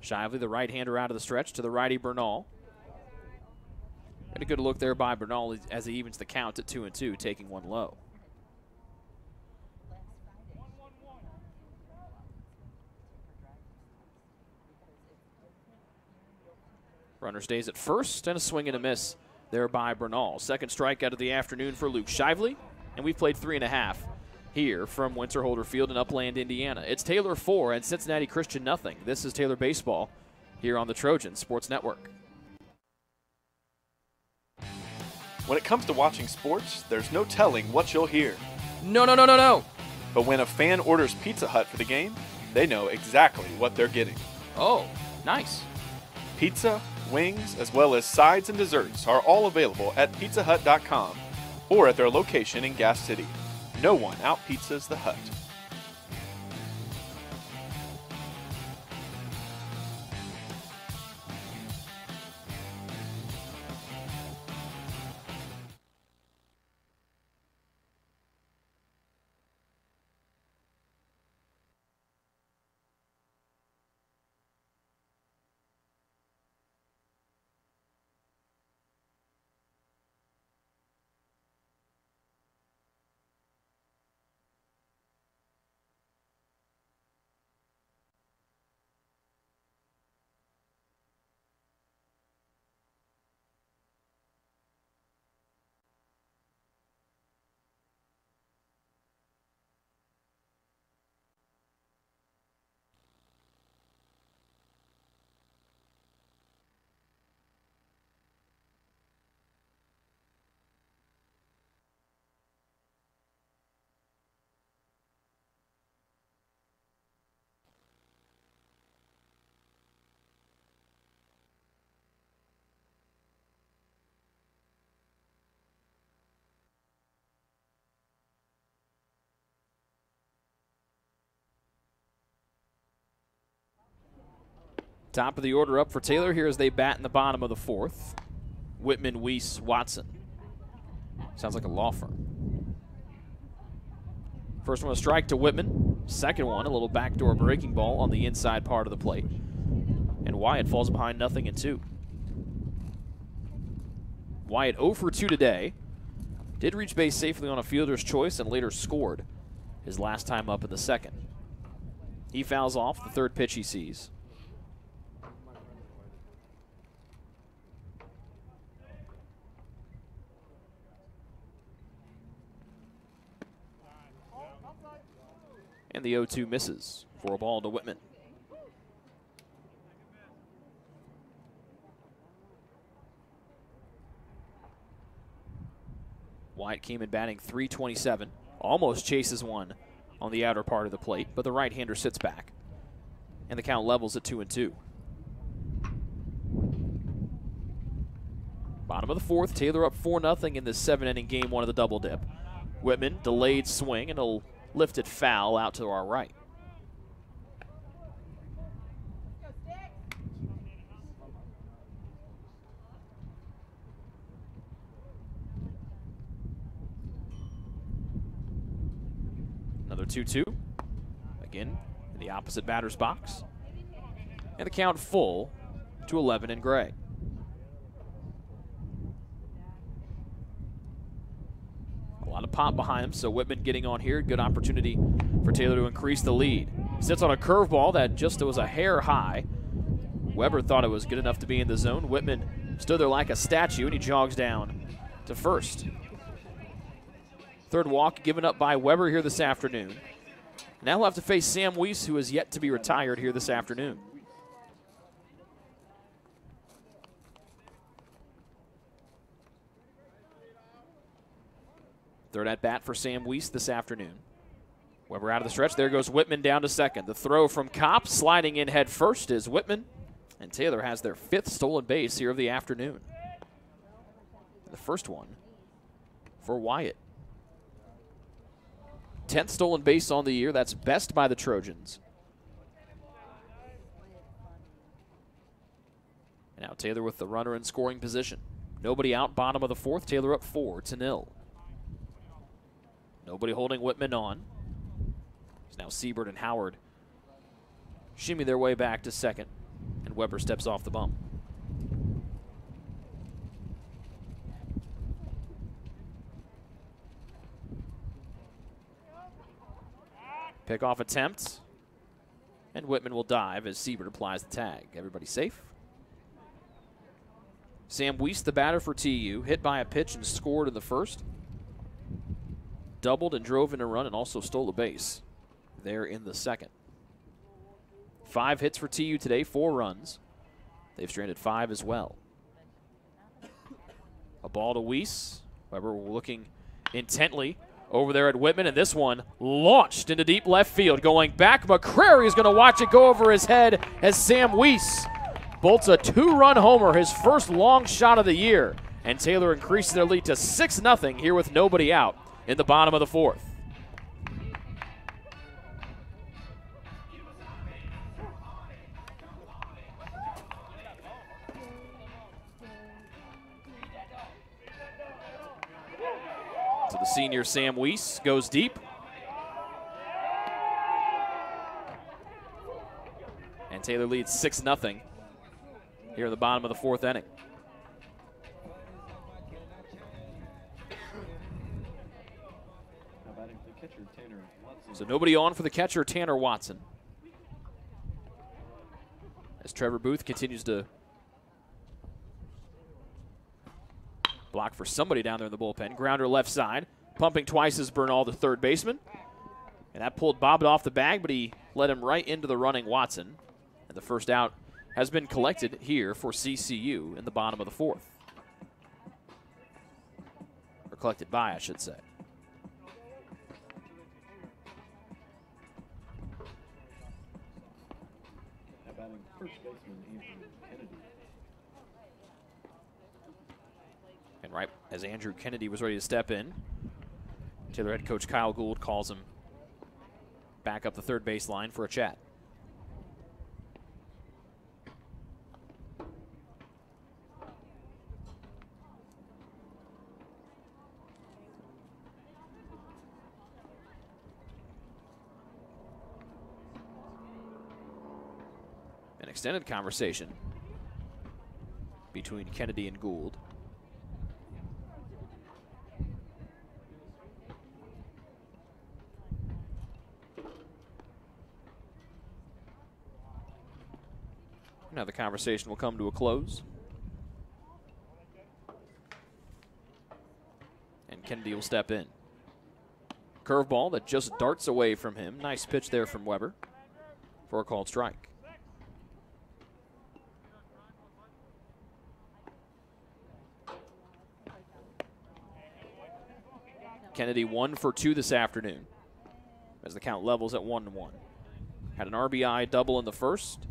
Shively, the right-hander out of the stretch to the righty Bernal. And a good look there by Bernal as he evens the count at 2-2, taking one low. Runner stays at first, and a swing and a miss there by Bernal. Second strikeout of the afternoon for Luke Shively, and we've played 3.5 here from Winterholder Field in Upland, Indiana. It's Taylor 4 and Cincinnati Christian nothing. This is Taylor Baseball here on the Trojan Sports Network. When it comes to watching sports, there's no telling what you'll hear. No, no, no, no, no. But when a fan orders Pizza Hut for the game, they know exactly what they're getting. Oh, nice. Pizza, wings, as well as sides and desserts are all available at pizzahut.com or at their location in Gas City. No one out-pizzas the Hut. Top of the order up for Taylor here as they bat in the bottom of the 4th. Whitman, Weiss, Watson. Sounds like a law firm. First one a strike to Whitman. Second one, a little backdoor breaking ball on the inside part of the plate. And Wyatt falls behind 0-2. Wyatt 0 for 2 today. Did reach base safely on a fielder's choice and later scored his last time up in the 2nd. He fouls off the 3rd pitch he sees. And the 0-2 misses for a ball to Whitman. Wyatt came in batting .327. Almost chases one on the outer part of the plate, but the right-hander sits back. And the count levels at 2-2. Bottom of the 4th, Taylor up 4-0 in this 7-inning game 1 of the double dip. Whitman, delayed swing, and he'll lift it foul out to our right. Another 2-2. Again, in the opposite batter's box. And the count full to 11 in gray. A lot of pop behind him, so Whitman getting on here. Good opportunity for Taylor to increase the lead. Sits on a curveball that just was a hair high. Weber thought it was good enough to be in the zone. Whitman stood there like a statue, and he jogs down to first. Third walk given up by Weber here this afternoon. Now he'll have to face Sam Weiss, who is yet to be retired here this afternoon. Third at bat for Sam Weiss this afternoon. Weber out of the stretch. There goes Whitman down to second. The throw from Kopp, sliding in head first is Whitman. And Taylor has their 5th stolen base here of the afternoon. The first one for Wyatt. 10th stolen base on the year. That's best by the Trojans. And now Taylor with the runner in scoring position. Nobody out, bottom of the 4th. Taylor up 4-0. Nobody holding Whitman on. It's now Siebert and Howard shimmy their way back to second, and Weber steps off the bump. Pickoff attempt, and Whitman will dive as Siebert applies the tag. Everybody safe? Sam Weiss, the batter for TU, hit by a pitch and scored in the first. Doubled and drove in a run and also stole a base there in the second. 5 hits for TU today, 4 runs. They've stranded 5 as well. A ball to Weiss. Weber looking intently over there at Whitman, and this one launched into deep left field. Going back, McCrary is going to watch it go over his head as Sam Weiss bolts a 2-run homer, his first long shot of the year. And Taylor increases their lead to 6-0 here with nobody out in the bottom of the 4th. So the senior Sam Weiss goes deep. And Taylor leads 6-0 here in the bottom of the 4th inning. So nobody on for the catcher, Tanner Watson. As Trevor Booth continues to block for somebody down there in the bullpen. Grounder left side. Pumping twice is Bernal, the third baseman. And that pulled Bobbitt off the bag, but he led him right into the running Watson. And the first out has been collected here for CCU in the bottom of the 4th. Or collected by, I should say. First baseman Andrew Kennedy. And right as Andrew Kennedy was ready to step in, Taylor head coach Kyle Gould calls him back up the third baseline for a chat. An extended conversation between Kennedy and Gould. Now the conversation will come to a close. And Kennedy will step in. Curveball that just darts away from him. Nice pitch there from Weber for a called strike. Kennedy 1 for 2 this afternoon as the count levels at 1-1. Had an RBI double in the first,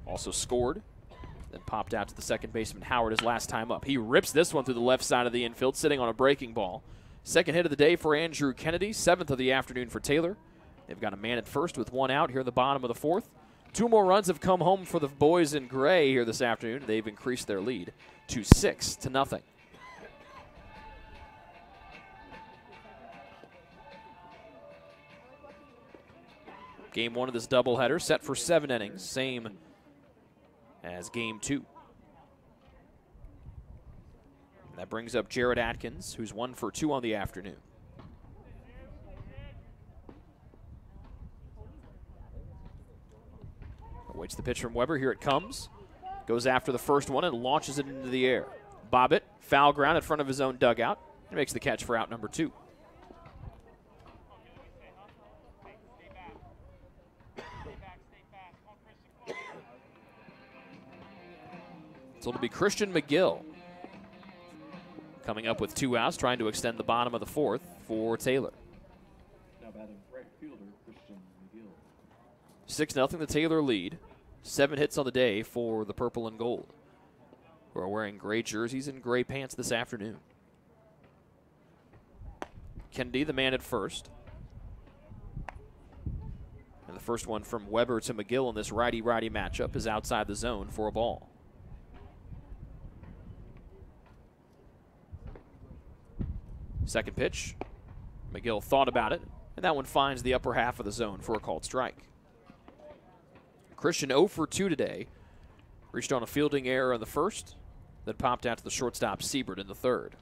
also scored, then popped out to the second baseman Howard his last time up. He rips this one through the left side of the infield, sitting on a breaking ball. Second hit of the day for Andrew Kennedy, 7th of the afternoon for Taylor. They've got a man at first with 1 out here in the bottom of the 4th. 2 more runs have come home for the boys in gray here this afternoon. They've increased their lead to 6-0. Game 1 of this doubleheader set for 7 innings, same as Game 2. And that brings up Jared Atkins, who's 1 for 2 on the afternoon. Awaits the pitch from Weber. Here it comes. Goes after the first one and launches it into the air. Bobbitt, foul ground in front of his own dugout. He makes the catch for out number 2. So it'll be Christian McGill coming up with 2 outs, trying to extend the bottom of the 4th for Taylor. Now batting right fielder Christian McGill. 6-0 the Taylor lead. 7 hits on the day for the purple and gold, who are wearing gray jerseys and gray pants this afternoon. Kennedy, the man at first. And the first one from Weber to McGill in this righty-righty matchup is outside the zone for a ball. Second pitch. McGill thought about it, and that one finds the upper half of the zone for a called strike. Christian 0 for 2 today. Reached on a fielding error in the first, then popped out to the shortstop Siebert in the third.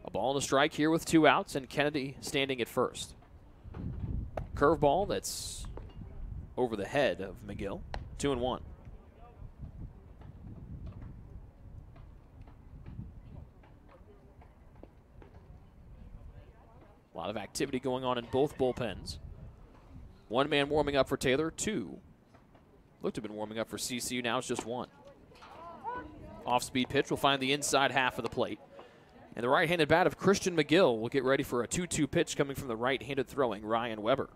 A ball and a strike here with 2 outs, and Kennedy standing at first. Curveball that's over the head of McGill. 2-1. A lot of activity going on in both bullpens. 1 man warming up for Taylor, 2 looked to have been warming up for CCU. Now it's just 1. Off-speed pitch will find the inside half of the plate. And the right-handed bat of Christian McGill will get ready for a 2-2 pitch coming from the right-handed throwing Ryan Weber.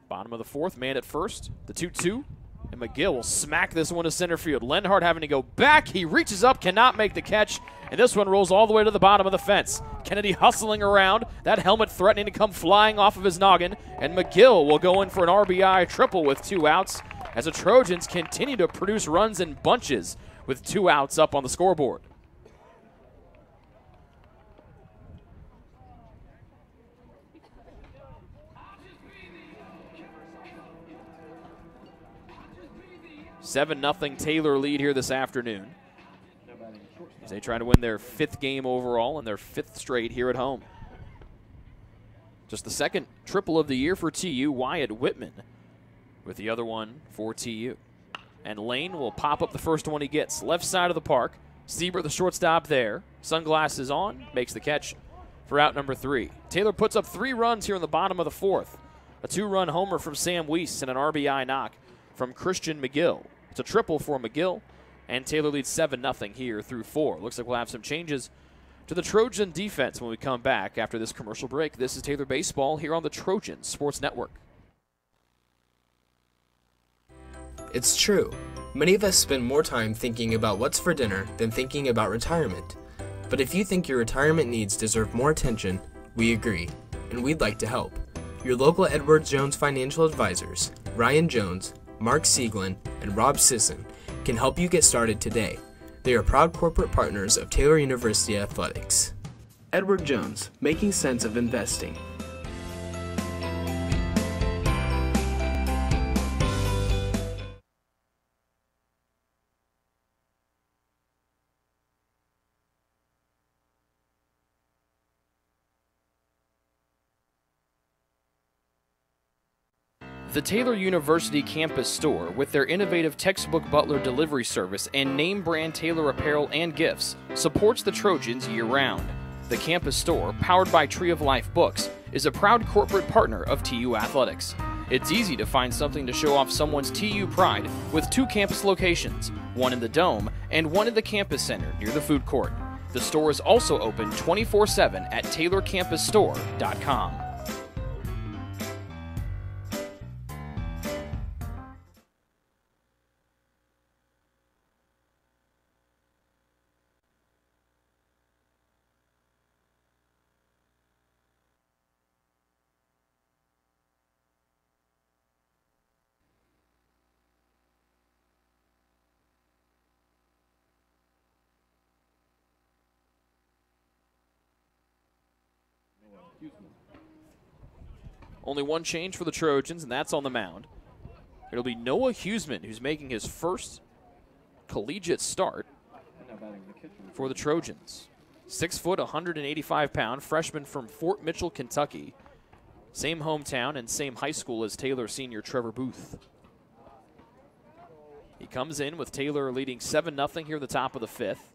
Bottom of the 4th, man at first, the 2-2. And McGill will smack this one to center field. Lenhart having to go back. He reaches up, cannot make the catch. And this one rolls all the way to the bottom of the fence. Kennedy hustling around. That helmet threatening to come flying off of his noggin. And McGill will go in for an RBI triple with 2 outs as the Trojans continue to produce runs in bunches with 2 outs up on the scoreboard. Seven 0 Taylor lead here this afternoon as they try to win their 5th game overall and their 5th straight here at home. Just the 2nd triple of the year for TU, Wyatt Whitman with the other one for TU. And Lane will pop up the first one he gets. Left side of the park. Siebert, the shortstop there. Sunglasses on, makes the catch for out number 3. Taylor puts up 3 runs here in the bottom of the 4th. A 2-run homer from Sam Weiss and an RBI knock from Christian McGill. It's a triple for McGill, and Taylor leads 7-0 here through 4. Looks like we'll have some changes to the Trojan defense when we come back after this commercial break. This is Taylor Baseball here on the Trojan Sports Network. It's true. Many of us spend more time thinking about what's for dinner than thinking about retirement. But if you think your retirement needs deserve more attention, we agree, and we'd like to help. Your local Edward Jones financial advisors, Ryan Jones, Mark Sieglin, and Rob Sisson, can help you get started today. They are proud corporate partners of Taylor University Athletics. Edward Jones, making sense of investing. The Taylor University campus store, with their innovative textbook butler delivery service and name brand Taylor apparel and gifts, supports the Trojans year-round. The campus store, powered by Tree of Life Books, is a proud corporate partner of TU Athletics. It's easy to find something to show off someone's TU pride with 2 campus locations, one in the Dome and one in the campus center near the food court. The store is also open 24/7 at taylorcampusstore.com. Only one change for the Trojans, and that's on the mound. It'll be Noah Huseman, who's making his first collegiate start for the Trojans. 6 foot, 185-pound freshman from Fort Mitchell, Kentucky. Same hometown and same high school as Taylor senior Trevor Booth. He comes in with Taylor leading 7-0 here at the top of the 5th.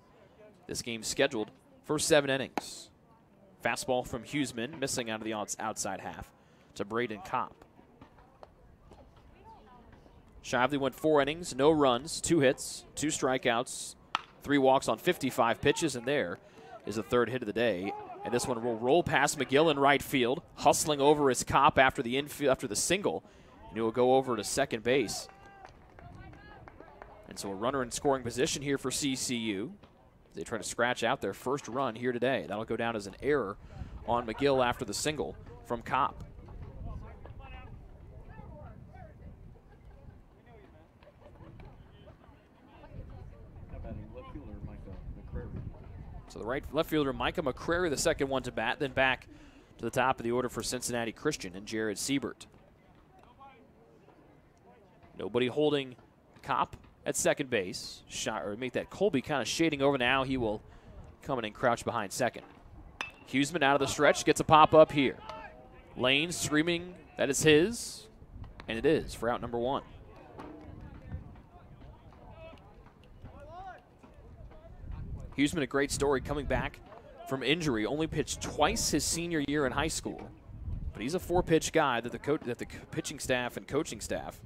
This game's scheduled for 7 innings. Fastball from Huseman, missing out of the outside half to Braden Kopp. Shively went 4 innings, no runs, 2 hits, 2 strikeouts, 3 walks on 55 pitches, and there is the third hit of the day. And this one will roll past McGill in right field, hustling over his Cop after the infield after the single, and he will go over to second base. And so a runner in scoring position here for CCU. They try to scratch out their first run here today. That'll go down as an error on McGill after the single from Cop. So the left fielder, Micah McCrary, the second one to bat, then back to the top of the order for Cincinnati Christian and Jared Siebert. Nobody holding Cop at second base. Make that Colby kind of shading over now. He will come in and crouch behind second. Huseman out of the stretch, gets a pop-up here. Lane screaming that it's his, and it is for out number 1. Huseman, a great story, coming back from injury. Only pitched twice his senior year in high school. But he's a 4-pitch guy that the pitching staff and coaching staff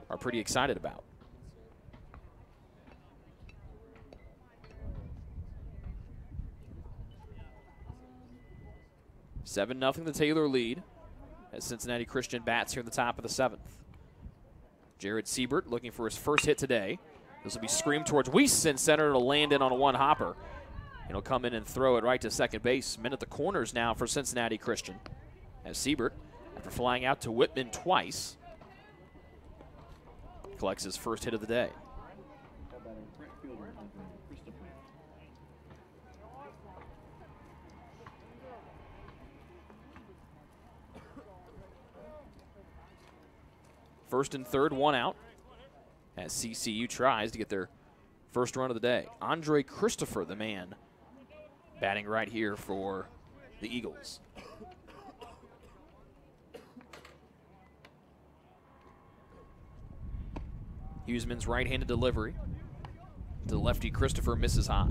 are pretty excited about. Seven 0 the Taylor lead as Cincinnati Christian bats here in the top of the 7th. Jared Siebert looking for his first hit today. This will be screamed towards Weiss in center. It'll land in on a 1-hopper. He'll come in and throw it right to second base. Men at the corners now for Cincinnati Christian. As Siebert, after flying out to Whitman twice, collects his first hit of the day. First and third, 1 out, as CCU tries to get their first run of the day. Andre Christopher, the man, batting right here for the Eagles. Huseman's right-handed delivery to the lefty. Christopher misses high.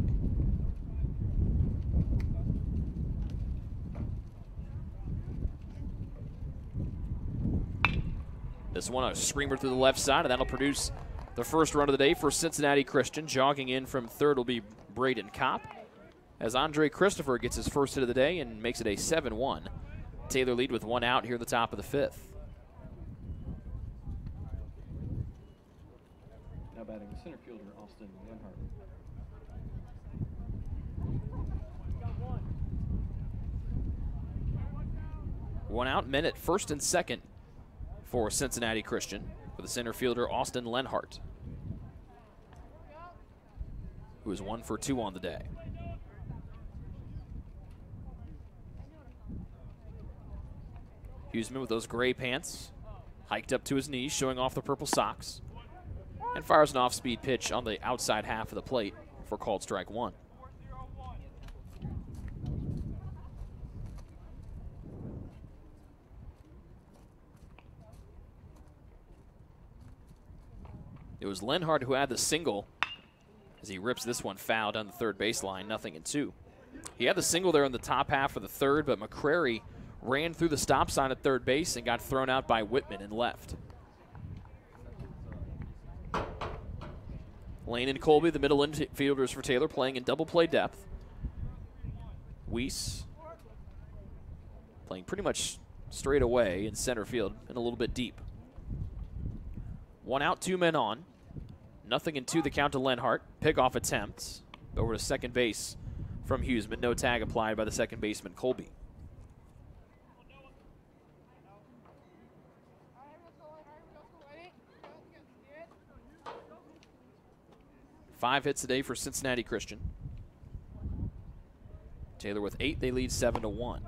This one, a screamer through the left side, and that'll produce the first run of the day for Cincinnati Christian. Jogging in from third will be Braden Kopp, as Andre Christopher gets his first hit of the day and makes it a 7-1. Taylor lead with 1 out here at the top of the 5th. Now batting center fielder Austin Lenhart. One out, men at first and second for Cincinnati Christian with the center fielder Austin Lenhart, who is 1 for 2 on the day. Huseman with those gray pants, hiked up to his knees, showing off the purple socks, and fires an off-speed pitch on the outside half of the plate for called strike 1. It was Lenhart who had the single as he rips this one foul down the third baseline, 0-2. He had the single there in the top half of the third, but McCrary ran through the stop sign at third base and got thrown out by Whitman in left. Lane and Colby, the middle infielders for Taylor, playing in double play depth. Weiss playing pretty much straight away in center field and a little bit deep. 1 out, 2 men on. 0-2 the count to Lenhart. Pickoff attempts over to second base from Huseman. No tag applied by the second baseman, Colby. Five hits a day for Cincinnati Christian. Taylor with 8. They lead 7-1.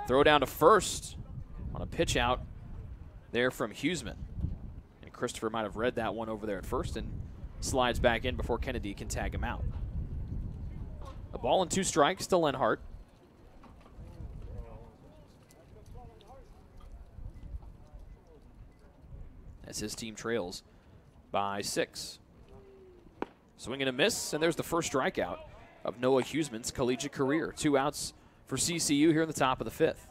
Throw down to first on a pitch out there from Huseman. Christopher might have read that one over there at first and slides back in before Kennedy can tag him out. A ball and 2 strikes to Lenhart. As his team trails by 6. Swing and a miss, and there's the first strikeout of Noah Huseman's collegiate career. 2 outs for CCU here in the top of the 5th.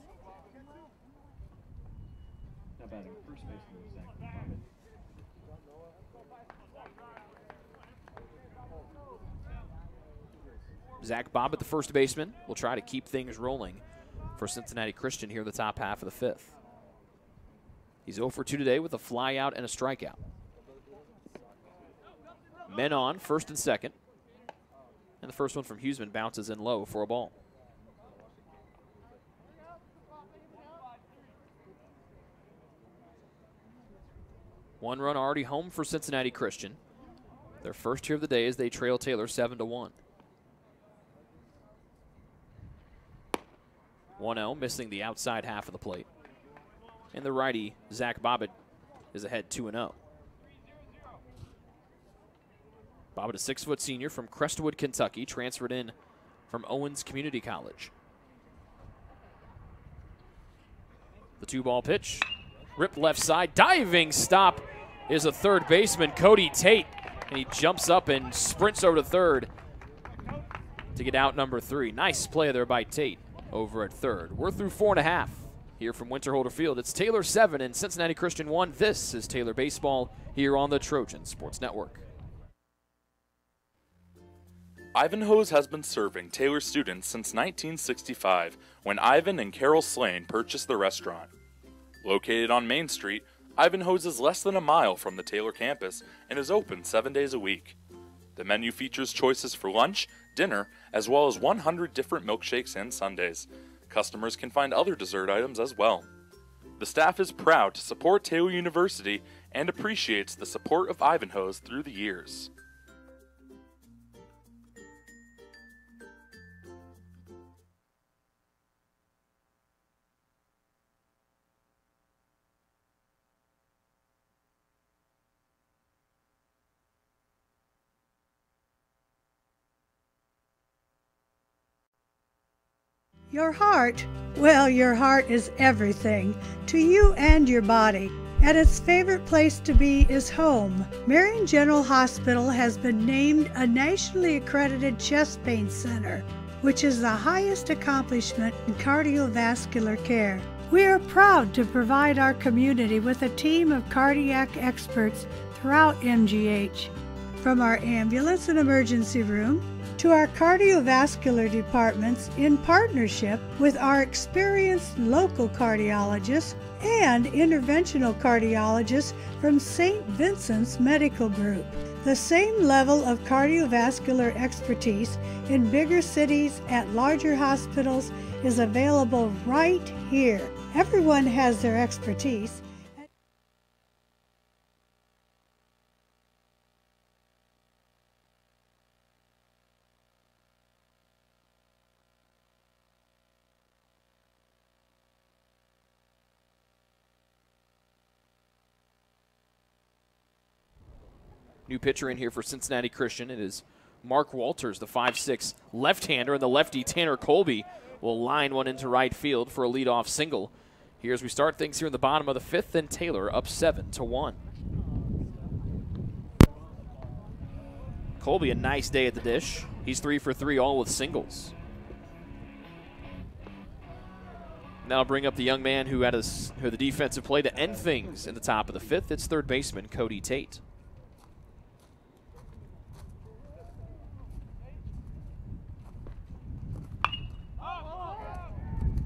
Zach Bobbitt, the first baseman, will try to keep things rolling for Cincinnati Christian here in the top half of the fifth. He's 0 for 2 today with a fly out and a strikeout. Men on, first and second. And the first one from Huseman bounces in low for a ball. One run already home for Cincinnati Christian. Their first here of the day as they trail Taylor 7-1. 1-0, missing the outside half of the plate. And the righty, Zach Bobbitt, is ahead 2-0. Bobbitt, a 6-foot senior from Crestwood, Kentucky, transferred in from Owens Community College. The 2-ball pitch, ripped left side, diving stop is a third baseman, Cody Tate, and he jumps up and sprints over to third to get out number 3. Nice play there by Tate over at third. We're through 4.5 here from Winterholder Field. It's Taylor 7 and Cincinnati Christian 1. This is Taylor Baseball here on the Trojan Sports Network. Ivanhoe's has been serving Taylor students since 1965 when Ivan and Carol Slane purchased the restaurant. Located on Main Street, Ivanhoe's is less than a mile from the Taylor campus and is open 7 days a week. The menu features choices for lunch, dinner, as well as 100 different milkshakes and sundaes. Customers can find other dessert items as well. The staff is proud to support Taylor University and appreciates the support of Ivanhoe's through the years. Your heart, well, your heart is everything to you and your body, and its favorite place to be is home. Marion General Hospital has been named a nationally accredited chest pain center, which is the highest accomplishment in cardiovascular care. We are proud to provide our community with a team of cardiac experts throughout MGH. From our ambulance and emergency room to our cardiovascular departments in partnership with our experienced local cardiologists and interventional cardiologists from St. Vincent's Medical Group. The same level of cardiovascular expertise in bigger cities at larger hospitals is available right here. Everyone has their expertise. New pitcher in here for Cincinnati Christian. It is Mark Walters, the 5'6" left-hander, and the lefty Tanner Colby will line one into right field for a leadoff single. Here as we start things here in the bottom of the fifth, and Taylor up 7-1. Colby, a nice day at the dish. He's 3 for 3, all with singles. Now bring up the young man who had the defensive play to end things in the top of the fifth. It's third baseman Cody Tate.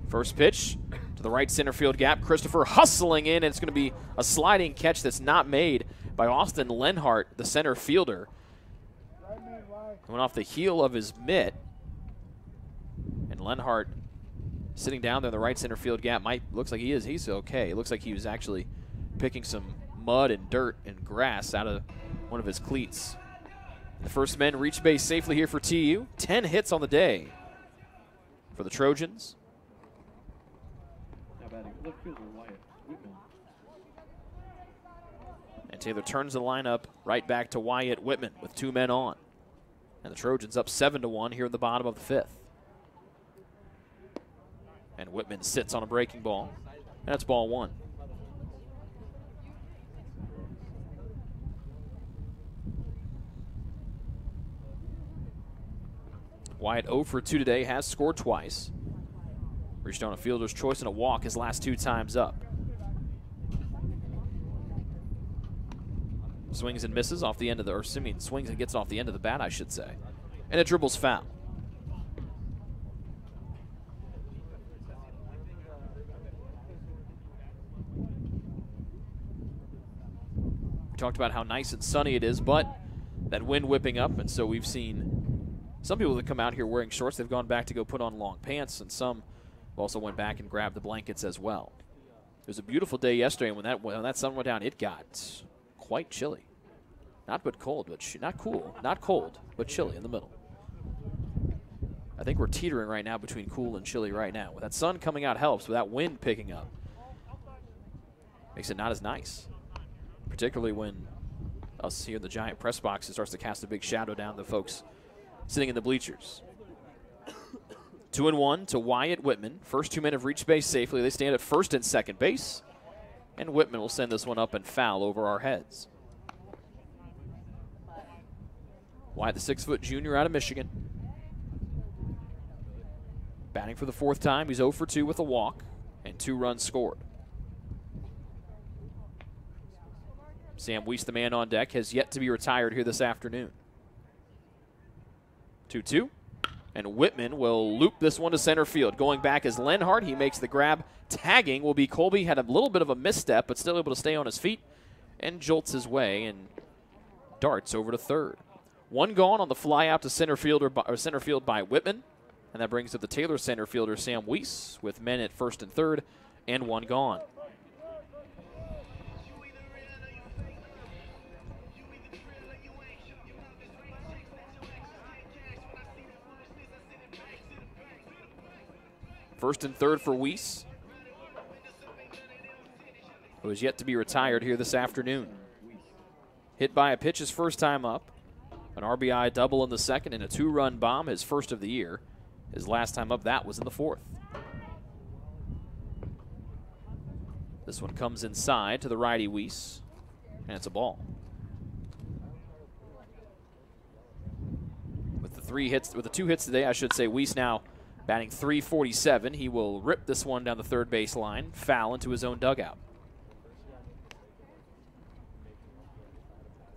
First pitch to the right center field gap. Christopher hustling in, and it's going to be a sliding catch that's not made by Austin Lenhart, the center fielder. Went off the heel of his mitt. And Lenhart sitting down there in the right center field gap. Looks like he is. He's okay. It looks like he was actually picking some mud and dirt and grass out of one of his cleats. The first men reach base safely here for TU. 10 hits on the day for the Trojans. And Taylor turns the lineup right back to Wyatt Whitman with 2 men on. And the Trojans up 7-1 here in the bottom of the fifth. And Whitman sits on a breaking ball. And that's ball 1. Wyatt 0 for 2 today, has scored twice. Reached on a fielder's choice and a walk his last 2 times up. Swings and misses off the end of the, swings and gets off the end of the bat, I should say. And it dribbles foul. We talked about how nice and sunny it is, but that wind whipping up, and so we've seen some people that come out here wearing shorts. They've gone back to go put on long pants, and some also went back and grabbed the blankets as well. It was a beautiful day yesterday. When that sun went down, it got quite chilly. Not but cold, but not cool. Not cold, but chilly in the middle. I think we're teetering right now between cool and chilly right now. With that sun coming out helps, with that wind picking up, makes it not as nice. Particularly when us here in the giant press box, it starts to cast a big shadow down the folks sitting in the bleachers. 2-1 to Wyatt Whitman. First 2 men have reached base safely. They stand at first and second base. And Whitman will send this one up and foul over our heads. Wyatt, the 6-foot junior out of Michigan. Batting for the 4th time. He's 0 for 2 with a walk and 2 runs scored. Sam Weiss, the man on deck, has yet to be retired here this afternoon. 2-2. And Whitman will loop this one to center field. Going back is Lenhart. He makes the grab. Tagging will be Colby. Had a little bit of a misstep, but still able to stay on his feet and jolts his way and darts over to third. 1 gone on the fly out to center field by Whitman. And that brings up the Taylor center fielder, Sam Weiss, with men at first and third and 1 gone. First and third for Weiss, who is yet to be retired here this afternoon. Hit by a pitch his first time up. An RBI double in the second and a 2-run bomb, his first of the year. His last time up, that was in the 4th. This one comes inside to the righty Weiss, and it's a ball. With the 2 hits today, I should say, Weiss now batting .347. He will rip this one down the third base line, foul into his own dugout.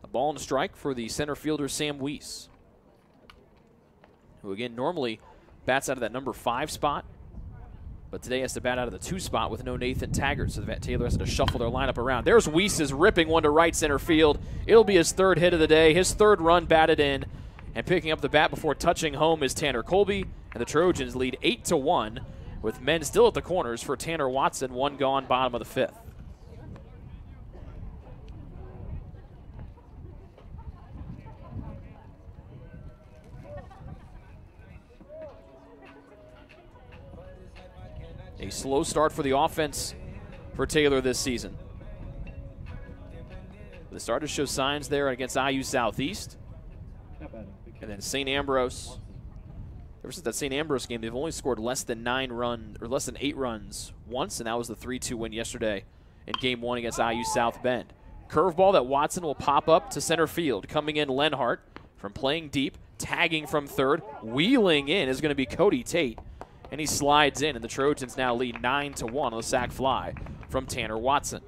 A ball and a strike for the center fielder, Sam Weiss, who again normally bats out of that number 5 spot, but today has to bat out of the 2 spot with no Nathan Taggart, so Taylor has to shuffle their lineup around. There's Weiss ripping one to right center field. It'll be his 3rd hit of the day, his 3rd run batted in, and picking up the bat before touching home is Tanner Colby, and the Trojans lead 8-1 with men still at the corners for Tanner Watson. 1 gone, bottom of the 5th. A slow start for the offense for Taylor this season. The starters show signs there against IU Southeast. And then St. Ambrose. Ever since that St. Ambrose game, they've only scored less than 8 runs once, and that was the 3-2 win yesterday in Game 1 against IU South Bend. Curveball that Watson will pop up to center field. Coming in, Lenhart from playing deep, tagging from third, wheeling in is going to be Cody Tate, and he slides in, and the Trojans now lead 9-1 on the sac fly from Tanner Watson.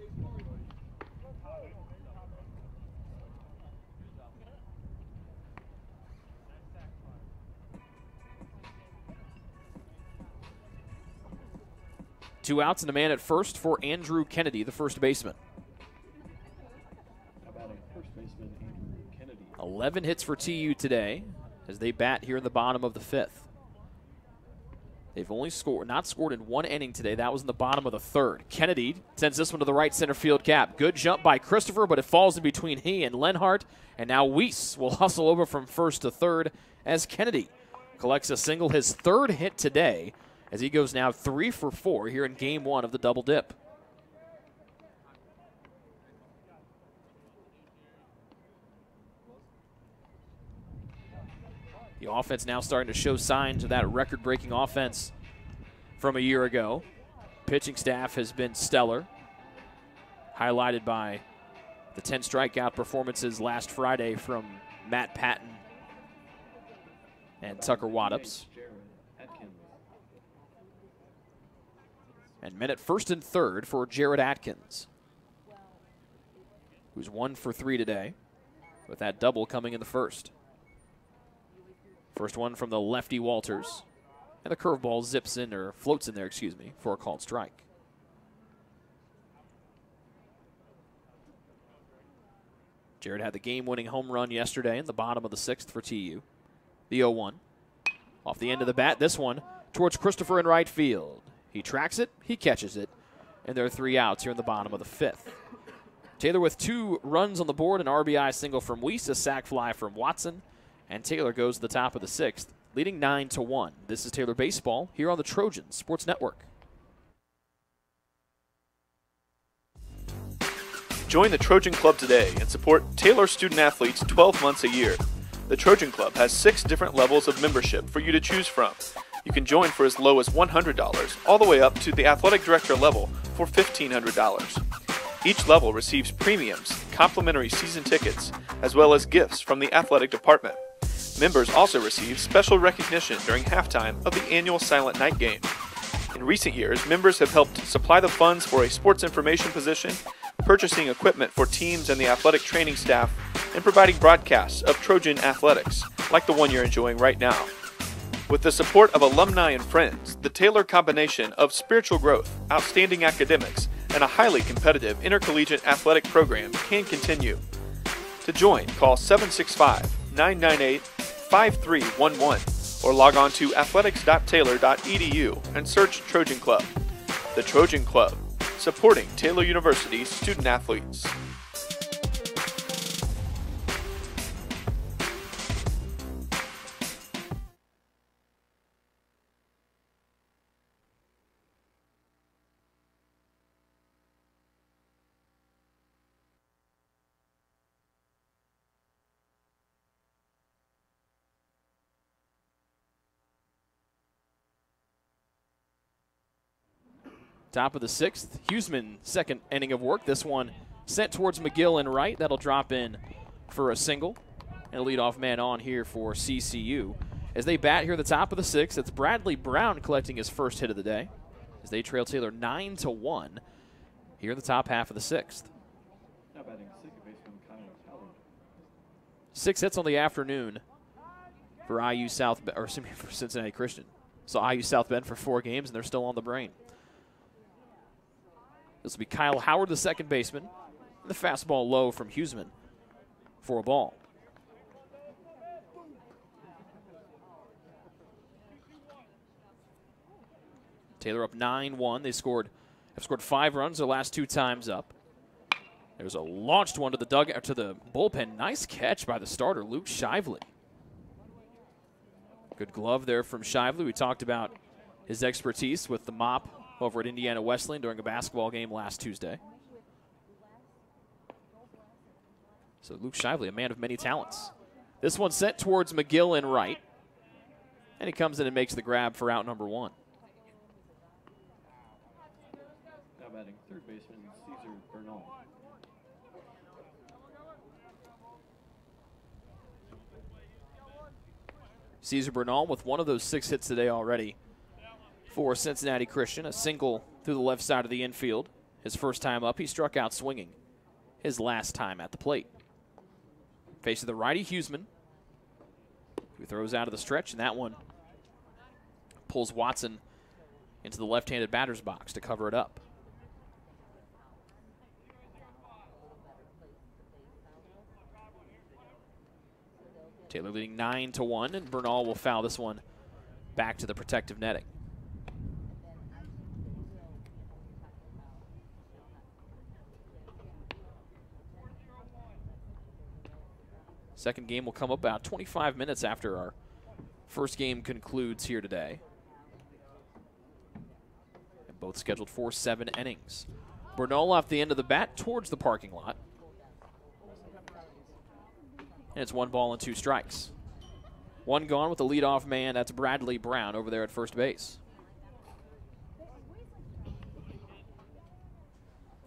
Two outs and a man at first for Andrew Kennedy, the first baseman. How about a first baseman, Andrew Kennedy? 11 hits for TU today as they bat here in the bottom of the 5th. They've only not scored in 1 inning today. That was in the bottom of the 3rd. Kennedy sends this one to the right center field gap. Good jump by Christopher, but it falls in between he and Lenhart. And now Weiss will hustle over from first to third as Kennedy collects a single, his 3rd hit today, as he goes now 3 for 4 here in Game 1 of the double dip. The offense now starting to show signs of that record-breaking offense from a year ago. Pitching staff has been stellar, highlighted by the 10 strikeout performances last Friday from Matt Patton and Tucker Waddups. And men at first and third for Jared Atkins, who's 1 for 3 today, with that double coming in the first. First one from the lefty Walters, and the curveball zips in, or floats in there, excuse me, for a called strike. Jared had the game-winning home run yesterday in the bottom of the 6th for TU. The 0-1. Off the end of the bat, this one towards Christopher in right field. He tracks it, he catches it, and there are 3 outs here in the bottom of the 5th. Taylor with 2 runs on the board, an RBI single from Weiss, a sac fly from Watson, and Taylor goes to the top of the 6th, leading 9-1. This is Taylor Baseball here on the Trojan Sports Network. Join the Trojan Club today and support Taylor student athletes 12 months a year. The Trojan Club has 6 different levels of membership for you to choose from. You can join for as low as $100, all the way up to the athletic director level for $1,500. Each level receives premiums, complimentary season tickets, as well as gifts from the athletic department. Members also receive special recognition during halftime of the annual Silent Night game. In recent years, members have helped supply the funds for a sports information position, purchasing equipment for teams and the athletic training staff, and providing broadcasts of Trojan athletics, like the one you're enjoying right now. With the support of alumni and friends, the Taylor combination of spiritual growth, outstanding academics, and a highly competitive intercollegiate athletic program can continue. To join, call 765-998-5311 or log on to athletics.taylor.edu and search Trojan Club. The Trojan Club, supporting Taylor University's student athletes. Top of the 6th, Huseman, second inning of work. This one sent towards McGill and right. That'll drop in for a single. And a leadoff man on here for CCU. As they bat here at the top of the 6th, it's Bradley Brown collecting his first hit of the day as they trail Taylor 9-1 here in the top half of the 6th. Now batting second baseman Kyle Howard. 6 hits on the afternoon for IU South, or excuse me, for Cincinnati Christian. So IU South Bend for 4 games, and they're still on the brain. This will be Kyle Howard, the second baseman. The fastball low from Huseman for a ball. Taylor up 9-1. They have scored 5 runs their last 2 times up. There's a launched one to the dugout, to the bullpen. Nice catch by the starter, Luke Shively. Good glove there from Shively. We talked about his expertise with the mop over at Indiana Wesleyan during a basketball game last Tuesday. So Luke Shively, a man of many talents. This one sent towards McGill and right. And he comes in and makes the grab for out number 1. Now batting third baseman Caesar Bernal. Caesar Bernal with one of those 6 hits today already for Cincinnati Christian. A single through the left side of the infield. His first time up, he struck out swinging his last time at the plate. Facing the righty Huseman, who throws out of the stretch, and that one pulls Watson into the left-handed batter's box to cover it up. Taylor leading 9-1, and Bernal will foul this one back to the protective netting. Second game will come up about 25 minutes after our first game concludes here today. And both scheduled for 7 innings. Bernal off the end of the bat towards the parking lot. And it's 1 ball and 2 strikes. 1 gone with the leadoff man. That's Bradley Brown over there at first base.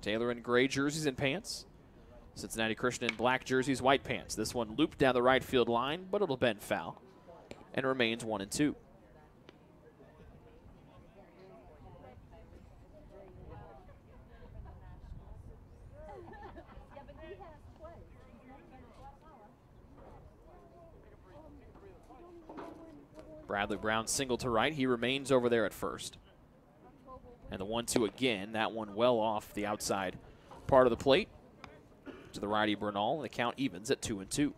Taylor in gray jerseys and pants. Cincinnati Christian in black jerseys, white pants. This one looped down the right field line, but it'll bend foul and remains 1-2. Bradley Brown single to right. He remains over there at first. And the 1-2 again. That one well off the outside part of the plate. to the righty Bernal, and the count evens at 2-2.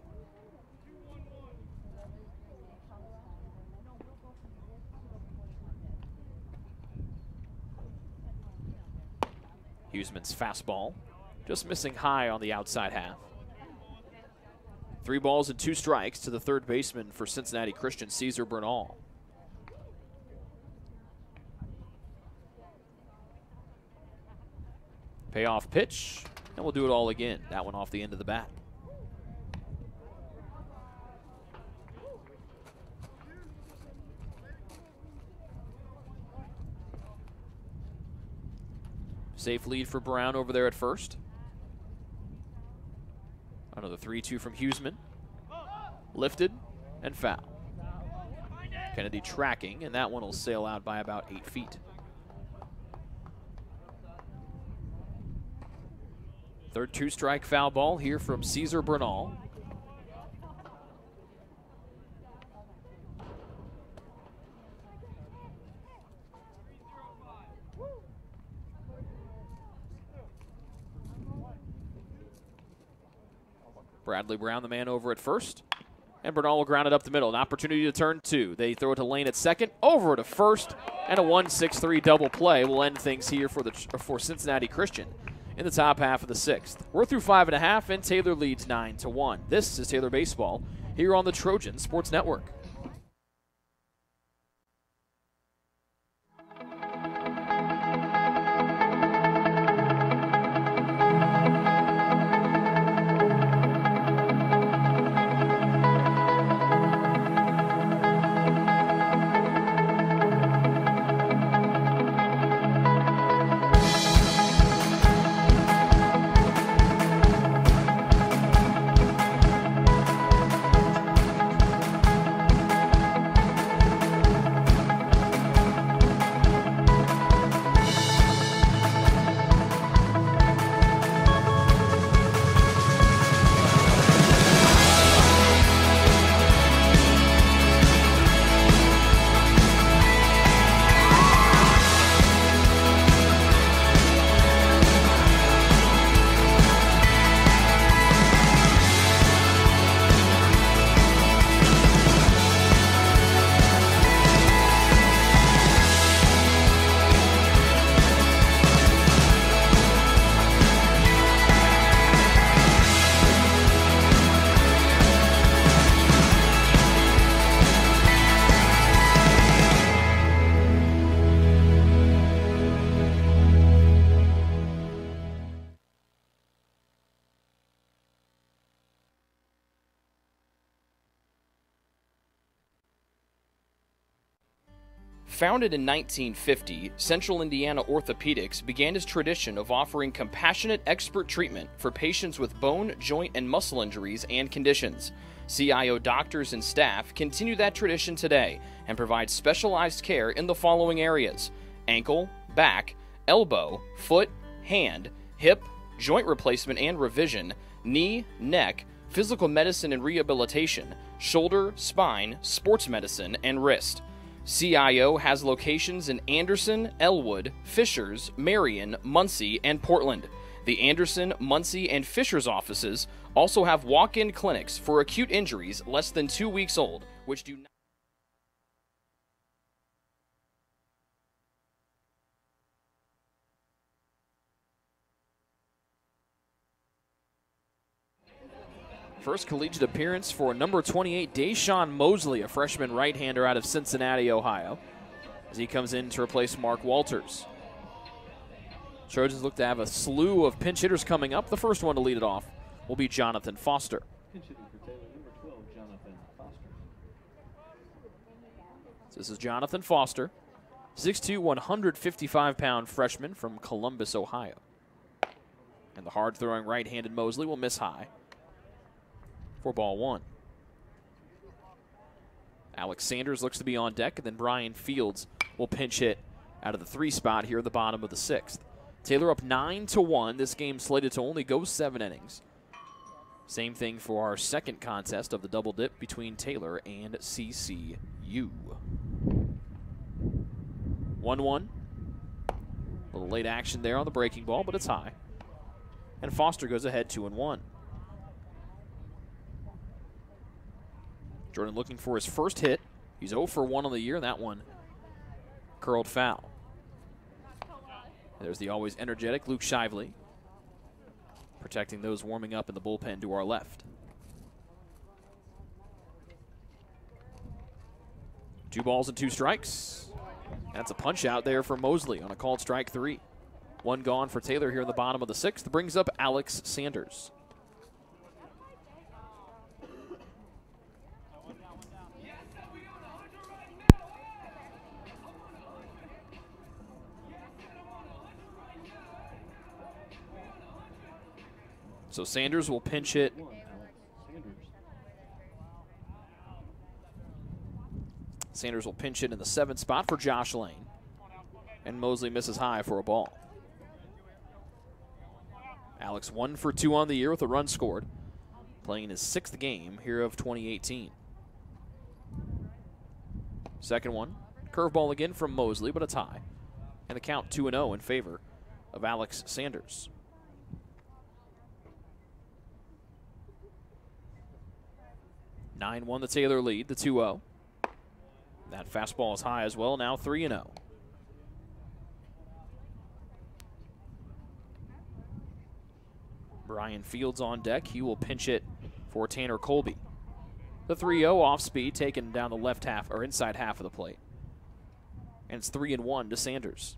Huseman's fastball just missing high on the outside half. 3 balls and 2 strikes to the third baseman for Cincinnati Christian, Cesar Bernal. Payoff pitch, and we'll do it all again. That one off the end of the bat. Safe lead for Brown over there at first. Another 3-2 from Huseman. Lifted and foul. Kennedy tracking, and that one will sail out by about 8 feet. Third 2-strike foul ball here from Cesar Bernal. Bradley Brown, the man over at first. And Bernal will ground it up the middle. An opportunity to turn 2. They throw it to Lane at second, over to first, and a 1-6-3 double play will end things here for Cincinnati Christian in the top half of the 6th. We're through 5.5, and Taylor leads 9-1. This is Taylor Baseball here on the Trojan Sports Network. Founded in 1950, Central Indiana Orthopedics began its tradition of offering compassionate expert treatment for patients with bone, joint, and muscle injuries and conditions. CIO doctors and staff continue that tradition today and provide specialized care in the following areas: ankle, back, elbow, foot, hand, hip, joint replacement and revision, knee, neck, physical medicine and rehabilitation, shoulder, spine, sports medicine, and wrist. CIO has locations in Anderson, Elwood, Fishers, Marion, Muncie, and Portland. The Anderson, Muncie, and Fishers offices also have walk-in clinics for acute injuries less than 2 weeks old, which do not. First collegiate appearance for number 28, Deshaun Mosley, a freshman right-hander out of Cincinnati, Ohio, as he comes in to replace Mark Walters. Trojans look to have a slew of pinch hitters coming up. The first one to lead it off will be Jonathan Foster. Pinch hitting for Taylor, number 12, Jonathan Foster. This is Jonathan Foster, 6'2", 155-pound freshman from Columbus, Ohio. And the hard-throwing right-handed Mosley will miss high for ball 1. Alex Sanders looks to be on deck, and then Brian Fields will pinch hit out of the 3 spot here at the bottom of the 6th. Taylor up 9-1. This game slated to only go 7 innings. Same thing for our second contest of the double dip between Taylor and CCU. 1-1. A little late action there on the breaking ball, but it's high. and Foster goes ahead 2-1. Jordan looking for his first hit. He's 0 for 1 on the year, and that one curled foul. There's the always energetic Luke Shively, protecting those warming up in the bullpen to our left. 2 balls and 2 strikes. That's a punch out there for Mosley on a called strike 3. 1 gone for Taylor here in the bottom of the 6th. Brings up Alex Sanders. So Sanders will pinch hit. Sanders will pinch it in the 7th spot for Josh Lane. And Mosley misses high for a ball. Alex 1 for 2 on the year with a run scored, playing his 6th game here of 2018. Second one, curveball again from Mosley, but a tie. And the count 2-0 in favor of Alex Sanders. 9-1 the Taylor lead, the 2-0. That fastball is high as well, now 3-0. Brian Fields on deck. He will pinch it for Tanner Colby. The 3-0 off speed taken down the left half or inside half of the plate. And it's 3-1 to Sanders.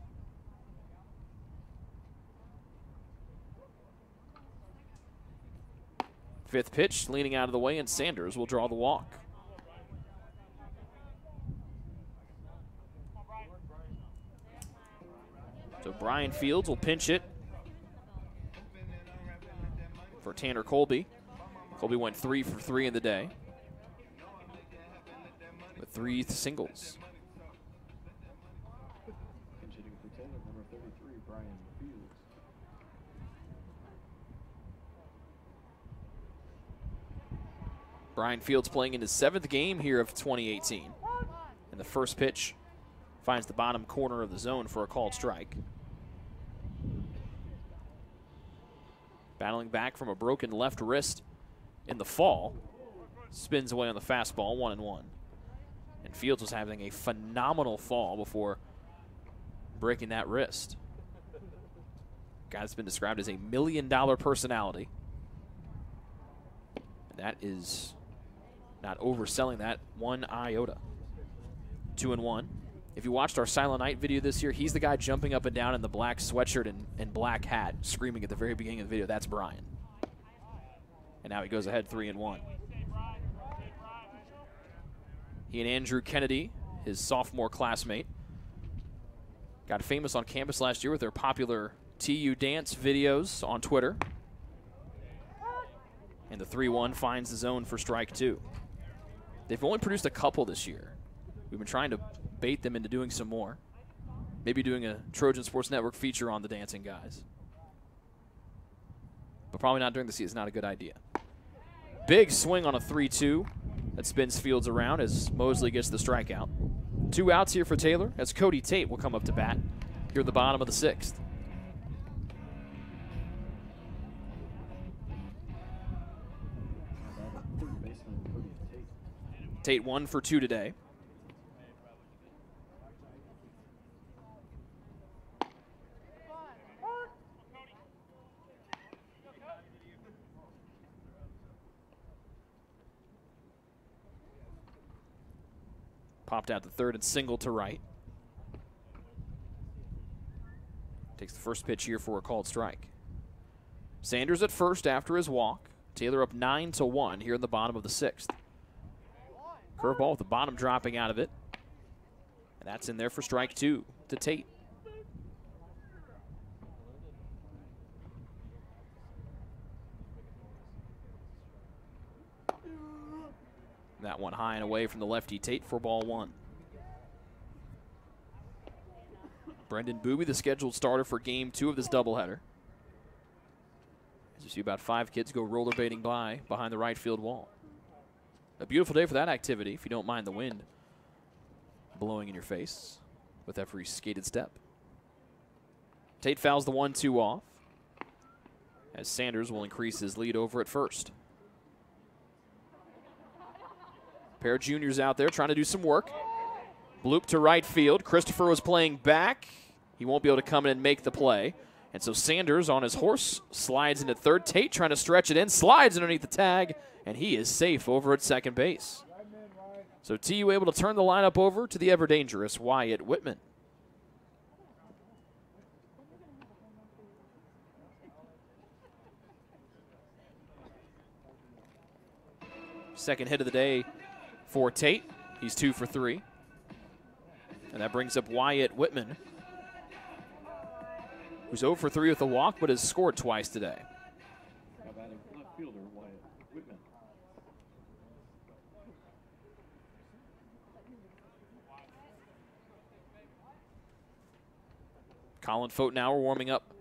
Fifth pitch, leaning out of the way, and Sanders will draw the walk. So Brian Fields will pinch it for Tanner Colby. Colby went 3 for 3 in the day with 3 singles. Pinch hitting for Taylor, number 33, Brian Fields. Brian Fields playing in his 7th game here of 2018. And the first pitch finds the bottom corner of the zone for a called strike. Battling back from a broken left wrist in the fall. Spins away on the fastball, 1-1. And Fields was having a phenomenal fall before breaking that wrist. Guy that's been described as a $1 million personality. And that is not overselling that one iota. 2-1. If you watched our Silent Night video this year, he's the guy jumping up and down in the black sweatshirt and black hat, screaming at the very beginning of the video. That's Brian. And now he goes ahead 3-1. He and Andrew Kennedy, his sophomore classmate, got famous on campus last year with their popular TU dance videos on Twitter. And the 3-1 finds the zone for strike 2. They've only produced a couple this year. We've been trying to bait them into doing some more. Maybe doing a Trojan Sports Network feature on the dancing guys. But probably not during the season. Not a good idea. Big swing on a 3-2 that spins Fields around as Mosley gets the strikeout. 2 outs here for Taylor as Cody Tate will come up to bat here at the bottom of the 6th. Tate 1 for 2 today. Popped out to third and single to right. Takes the first pitch here for a called strike. Sanders at first after his walk. Taylor up 9-1 here in the bottom of the 6th. Curveball with the bottom dropping out of it. And that's in there for strike 2 to Tate. That one high and away from the lefty Tate for ball 1. Brendan Booby, the scheduled starter for game 2 of this doubleheader. As you see about 5 kids go rollerblading by behind the right field wall. A beautiful day for that activity, if you don't mind the wind blowing in your face with every skated step. Tate fouls the 1-2 off. as Sanders will increase his lead over at first. Pair of juniors out there trying to do some work. Bloop to right field. Christopher was playing back. He won't be able to come in and make the play. And so Sanders on his horse slides into third. Tate trying to stretch it in, slides underneath the tag, and he is safe over at second base. So TU able to turn the lineup over to the ever-dangerous Wyatt Whitman. Second hit of the day for Tate. He's 2 for 3. And that brings up Wyatt Whitman, who's 0 for 3 with a walk, but has scored twice today. Now batting left fielder Wyatt Whitman. Colin Fotenauer warming up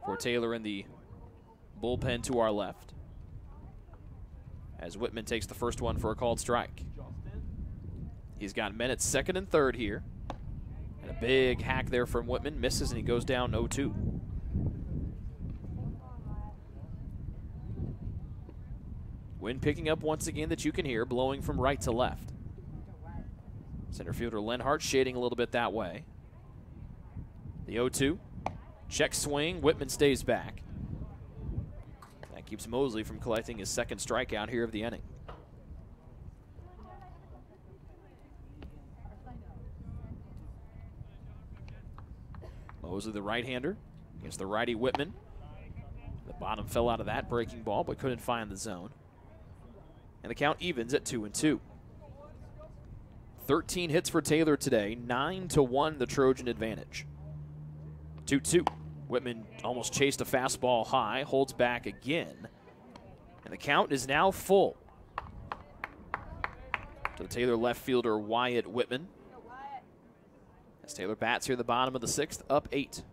for Taylor in the bullpen to our left, as Whitman takes the first one for a called strike. He's got men at second and third here. And a big hack there from Whitman. Misses, and he goes down 0-2. Wind picking up once again that you can hear, blowing from right to left. Center fielder Lenhart shading a little bit that way. The 0-2. Check swing. Whitman stays back. That keeps Mosley from collecting his second strikeout here of the inning. Mosley, the right-hander, against the righty Whitman. The bottom fell out of that breaking ball, but couldn't find the zone. And the count evens at 2-2. 13 hits for Taylor today, 9-1 the Trojan advantage. 2-2. Whitman almost chased a fastball high, holds back again. And the count is now full to the Taylor left fielder Wyatt Whitman. As Taylor bats here at the bottom of the 6th, up 8.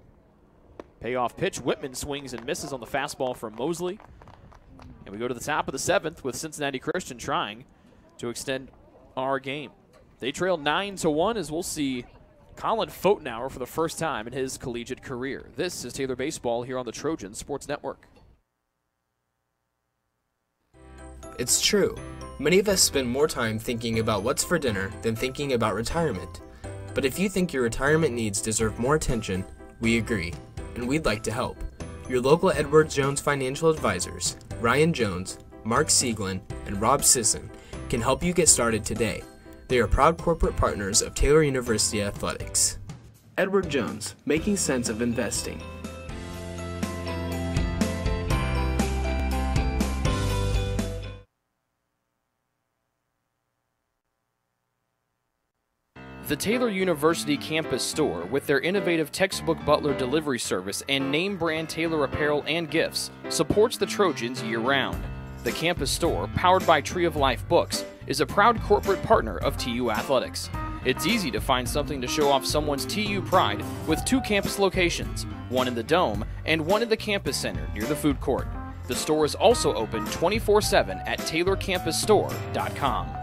Payoff pitch. Whitman swings and misses on the fastball from Mosley. And we go to the top of the 7th with Cincinnati Christian trying to extend our game. They trail 9-1 as we'll see Colin Fotenauer for the first time in his collegiate career. This is Taylor Baseball here on the Trojan Sports Network. It's true. Many of us spend more time thinking about what's for dinner than thinking about retirement. But if you think your retirement needs deserve more attention, we agree, and we'd like to help. Your local Edward Jones financial advisors, Ryan Jones, Mark Sieglin, and Rob Sisson, can help you get started today. They are proud corporate partners of Taylor University Athletics. Edward Jones, making sense of investing. The Taylor University campus store, with their innovative textbook butler delivery service and name brand Taylor apparel and gifts, supports the Trojans year-round. The campus store, powered by Tree of Life Books, is a proud corporate partner of TU Athletics. It's easy to find something to show off someone's TU pride with 2 campus locations, one in the Dome and one in the campus center near the food court. The store is also open 24/7 at taylorcampusstore.com.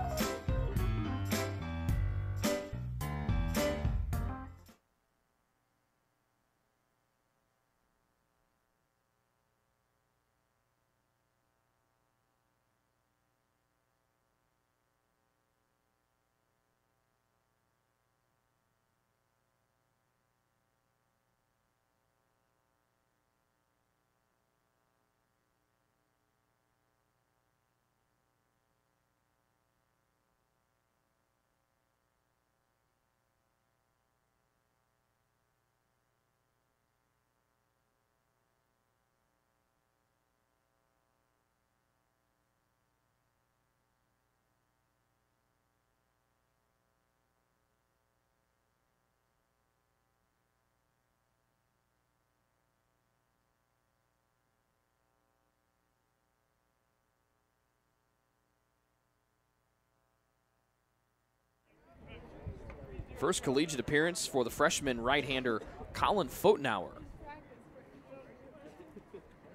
First collegiate appearance for the freshman right-hander Colin Fotenauer,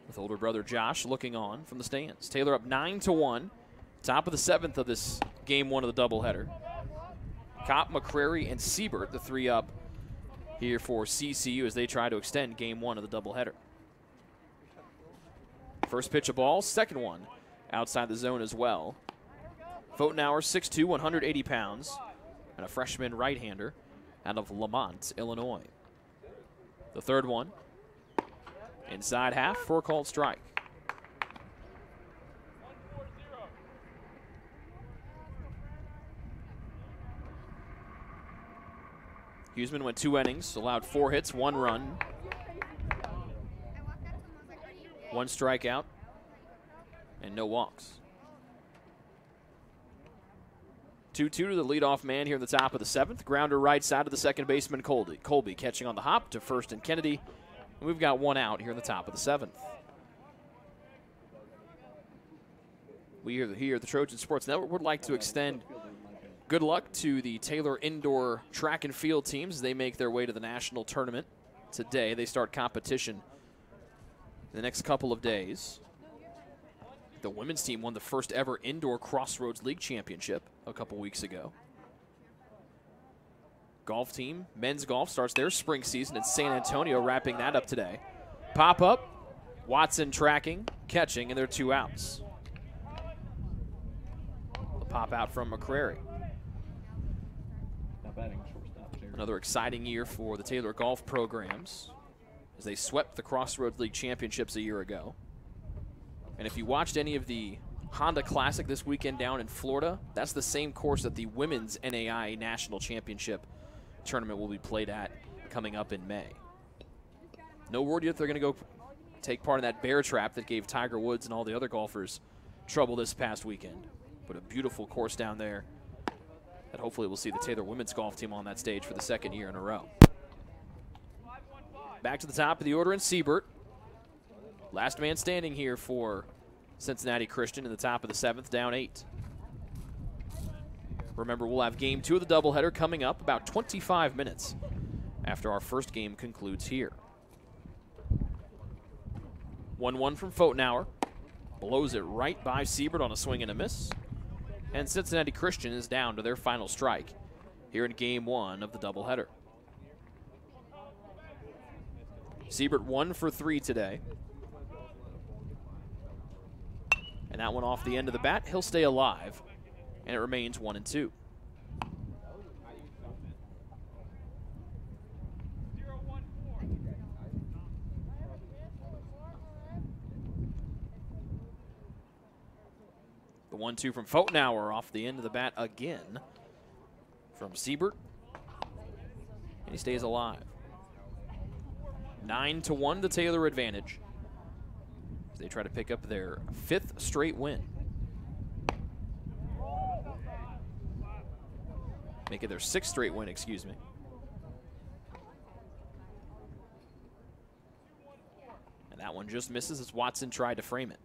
with older brother Josh looking on from the stands. Taylor up 9-1, top of the 7th of this game 1 of the doubleheader. Kopp, McCrary, and Siebert, the 3 up here for CCU as they try to extend game 1 of the doubleheader. First pitch of ball, second one outside the zone as well. Fotenauer, 6'2", 180 pounds, and a freshman right-hander out of Lamont, Illinois. The third one, inside half for a called strike. Huseman went 2 innings, allowed 4 hits, 1 run, 1 strikeout, and no walks. 2-2 to the leadoff man here in the top of the 7th. Grounder right side of the second baseman, Colby catching on the hop to first and Kennedy. And we've got 1 out here in the top of the 7th. We here at the Trojan Sports Network would like to extend good luck to the Taylor Indoor track and field teams as they make their way to the national tournament today. They start competition in the next couple of days. The women's team won the first ever Indoor Crossroads League championship a couple weeks ago. Golf team, men's golf, starts their spring season in San Antonio, wrapping that up today. Pop up, Watson tracking, catching, and they're 2 outs. The pop out from McCrary. Another exciting year for the Taylor golf programs as they swept the Crossroads League championships a year ago. And if you watched any of the Honda Classic this weekend down in Florida, that's the same course that the Women's NAI National Championship tournament will be played at coming up in May. No word yet if they're going to go take part in that bear trap that gave Tiger Woods and all the other golfers trouble this past weekend. But a beautiful course down there that hopefully we'll see the Taylor women's golf team on that stage for the 2nd year in a row. Back to the top of the order in Siebert. Last man standing here for Cincinnati Christian in the top of the 7th, down 8. Remember, we'll have game 2 of the doubleheader coming up about 25 minutes after our first game concludes here. 1-1 from Fotenauer. Blows it right by Siebert on a swing and a miss. And Cincinnati Christian is down to their final strike here in game 1 of the doubleheader. Siebert 1 for 3 today. And that one off the end of the bat, he'll stay alive, and it remains 1-2. The 1-2 from Fotenauer off the end of the bat again from Siebert, and he stays alive. 9-1 the Taylor advantage. They try to pick up their 5th straight win. Make it their 6th straight win, excuse me. And that one just misses as Watson tried to frame it.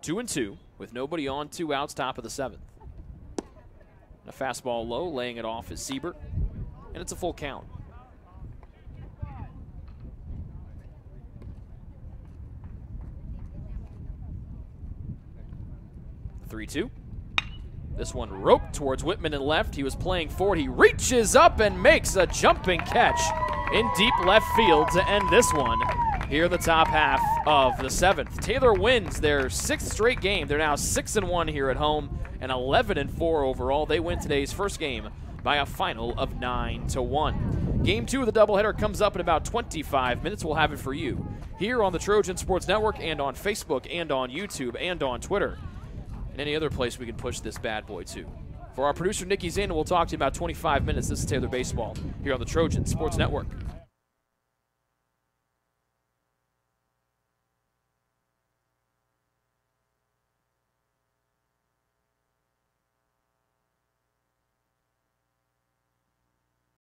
2-2 with nobody on, 2 outs, top of the 7th. And a fastball low, laying it off is Siebert, and it's a full count. 3-2. This one roped towards Whitman and left. He was playing forward. He reaches up and makes a jumping catch in deep left field to end this one here in the top half of the 7th. Taylor wins their 6th straight game. They're now 6-1 here at home and 11-4 overall. They win today's first game by a final of 9-1. Game 2 of the doubleheader comes up in about 25 minutes. We'll have it for you here on the Trojan Sports Network and on Facebook and on YouTube and on Twitter and any other place we can push this bad boy to. For our producer, Nikki Zane, we'll talk to you in about 25 minutes. This is Taylor Baseball here on the Trojan Sports Network.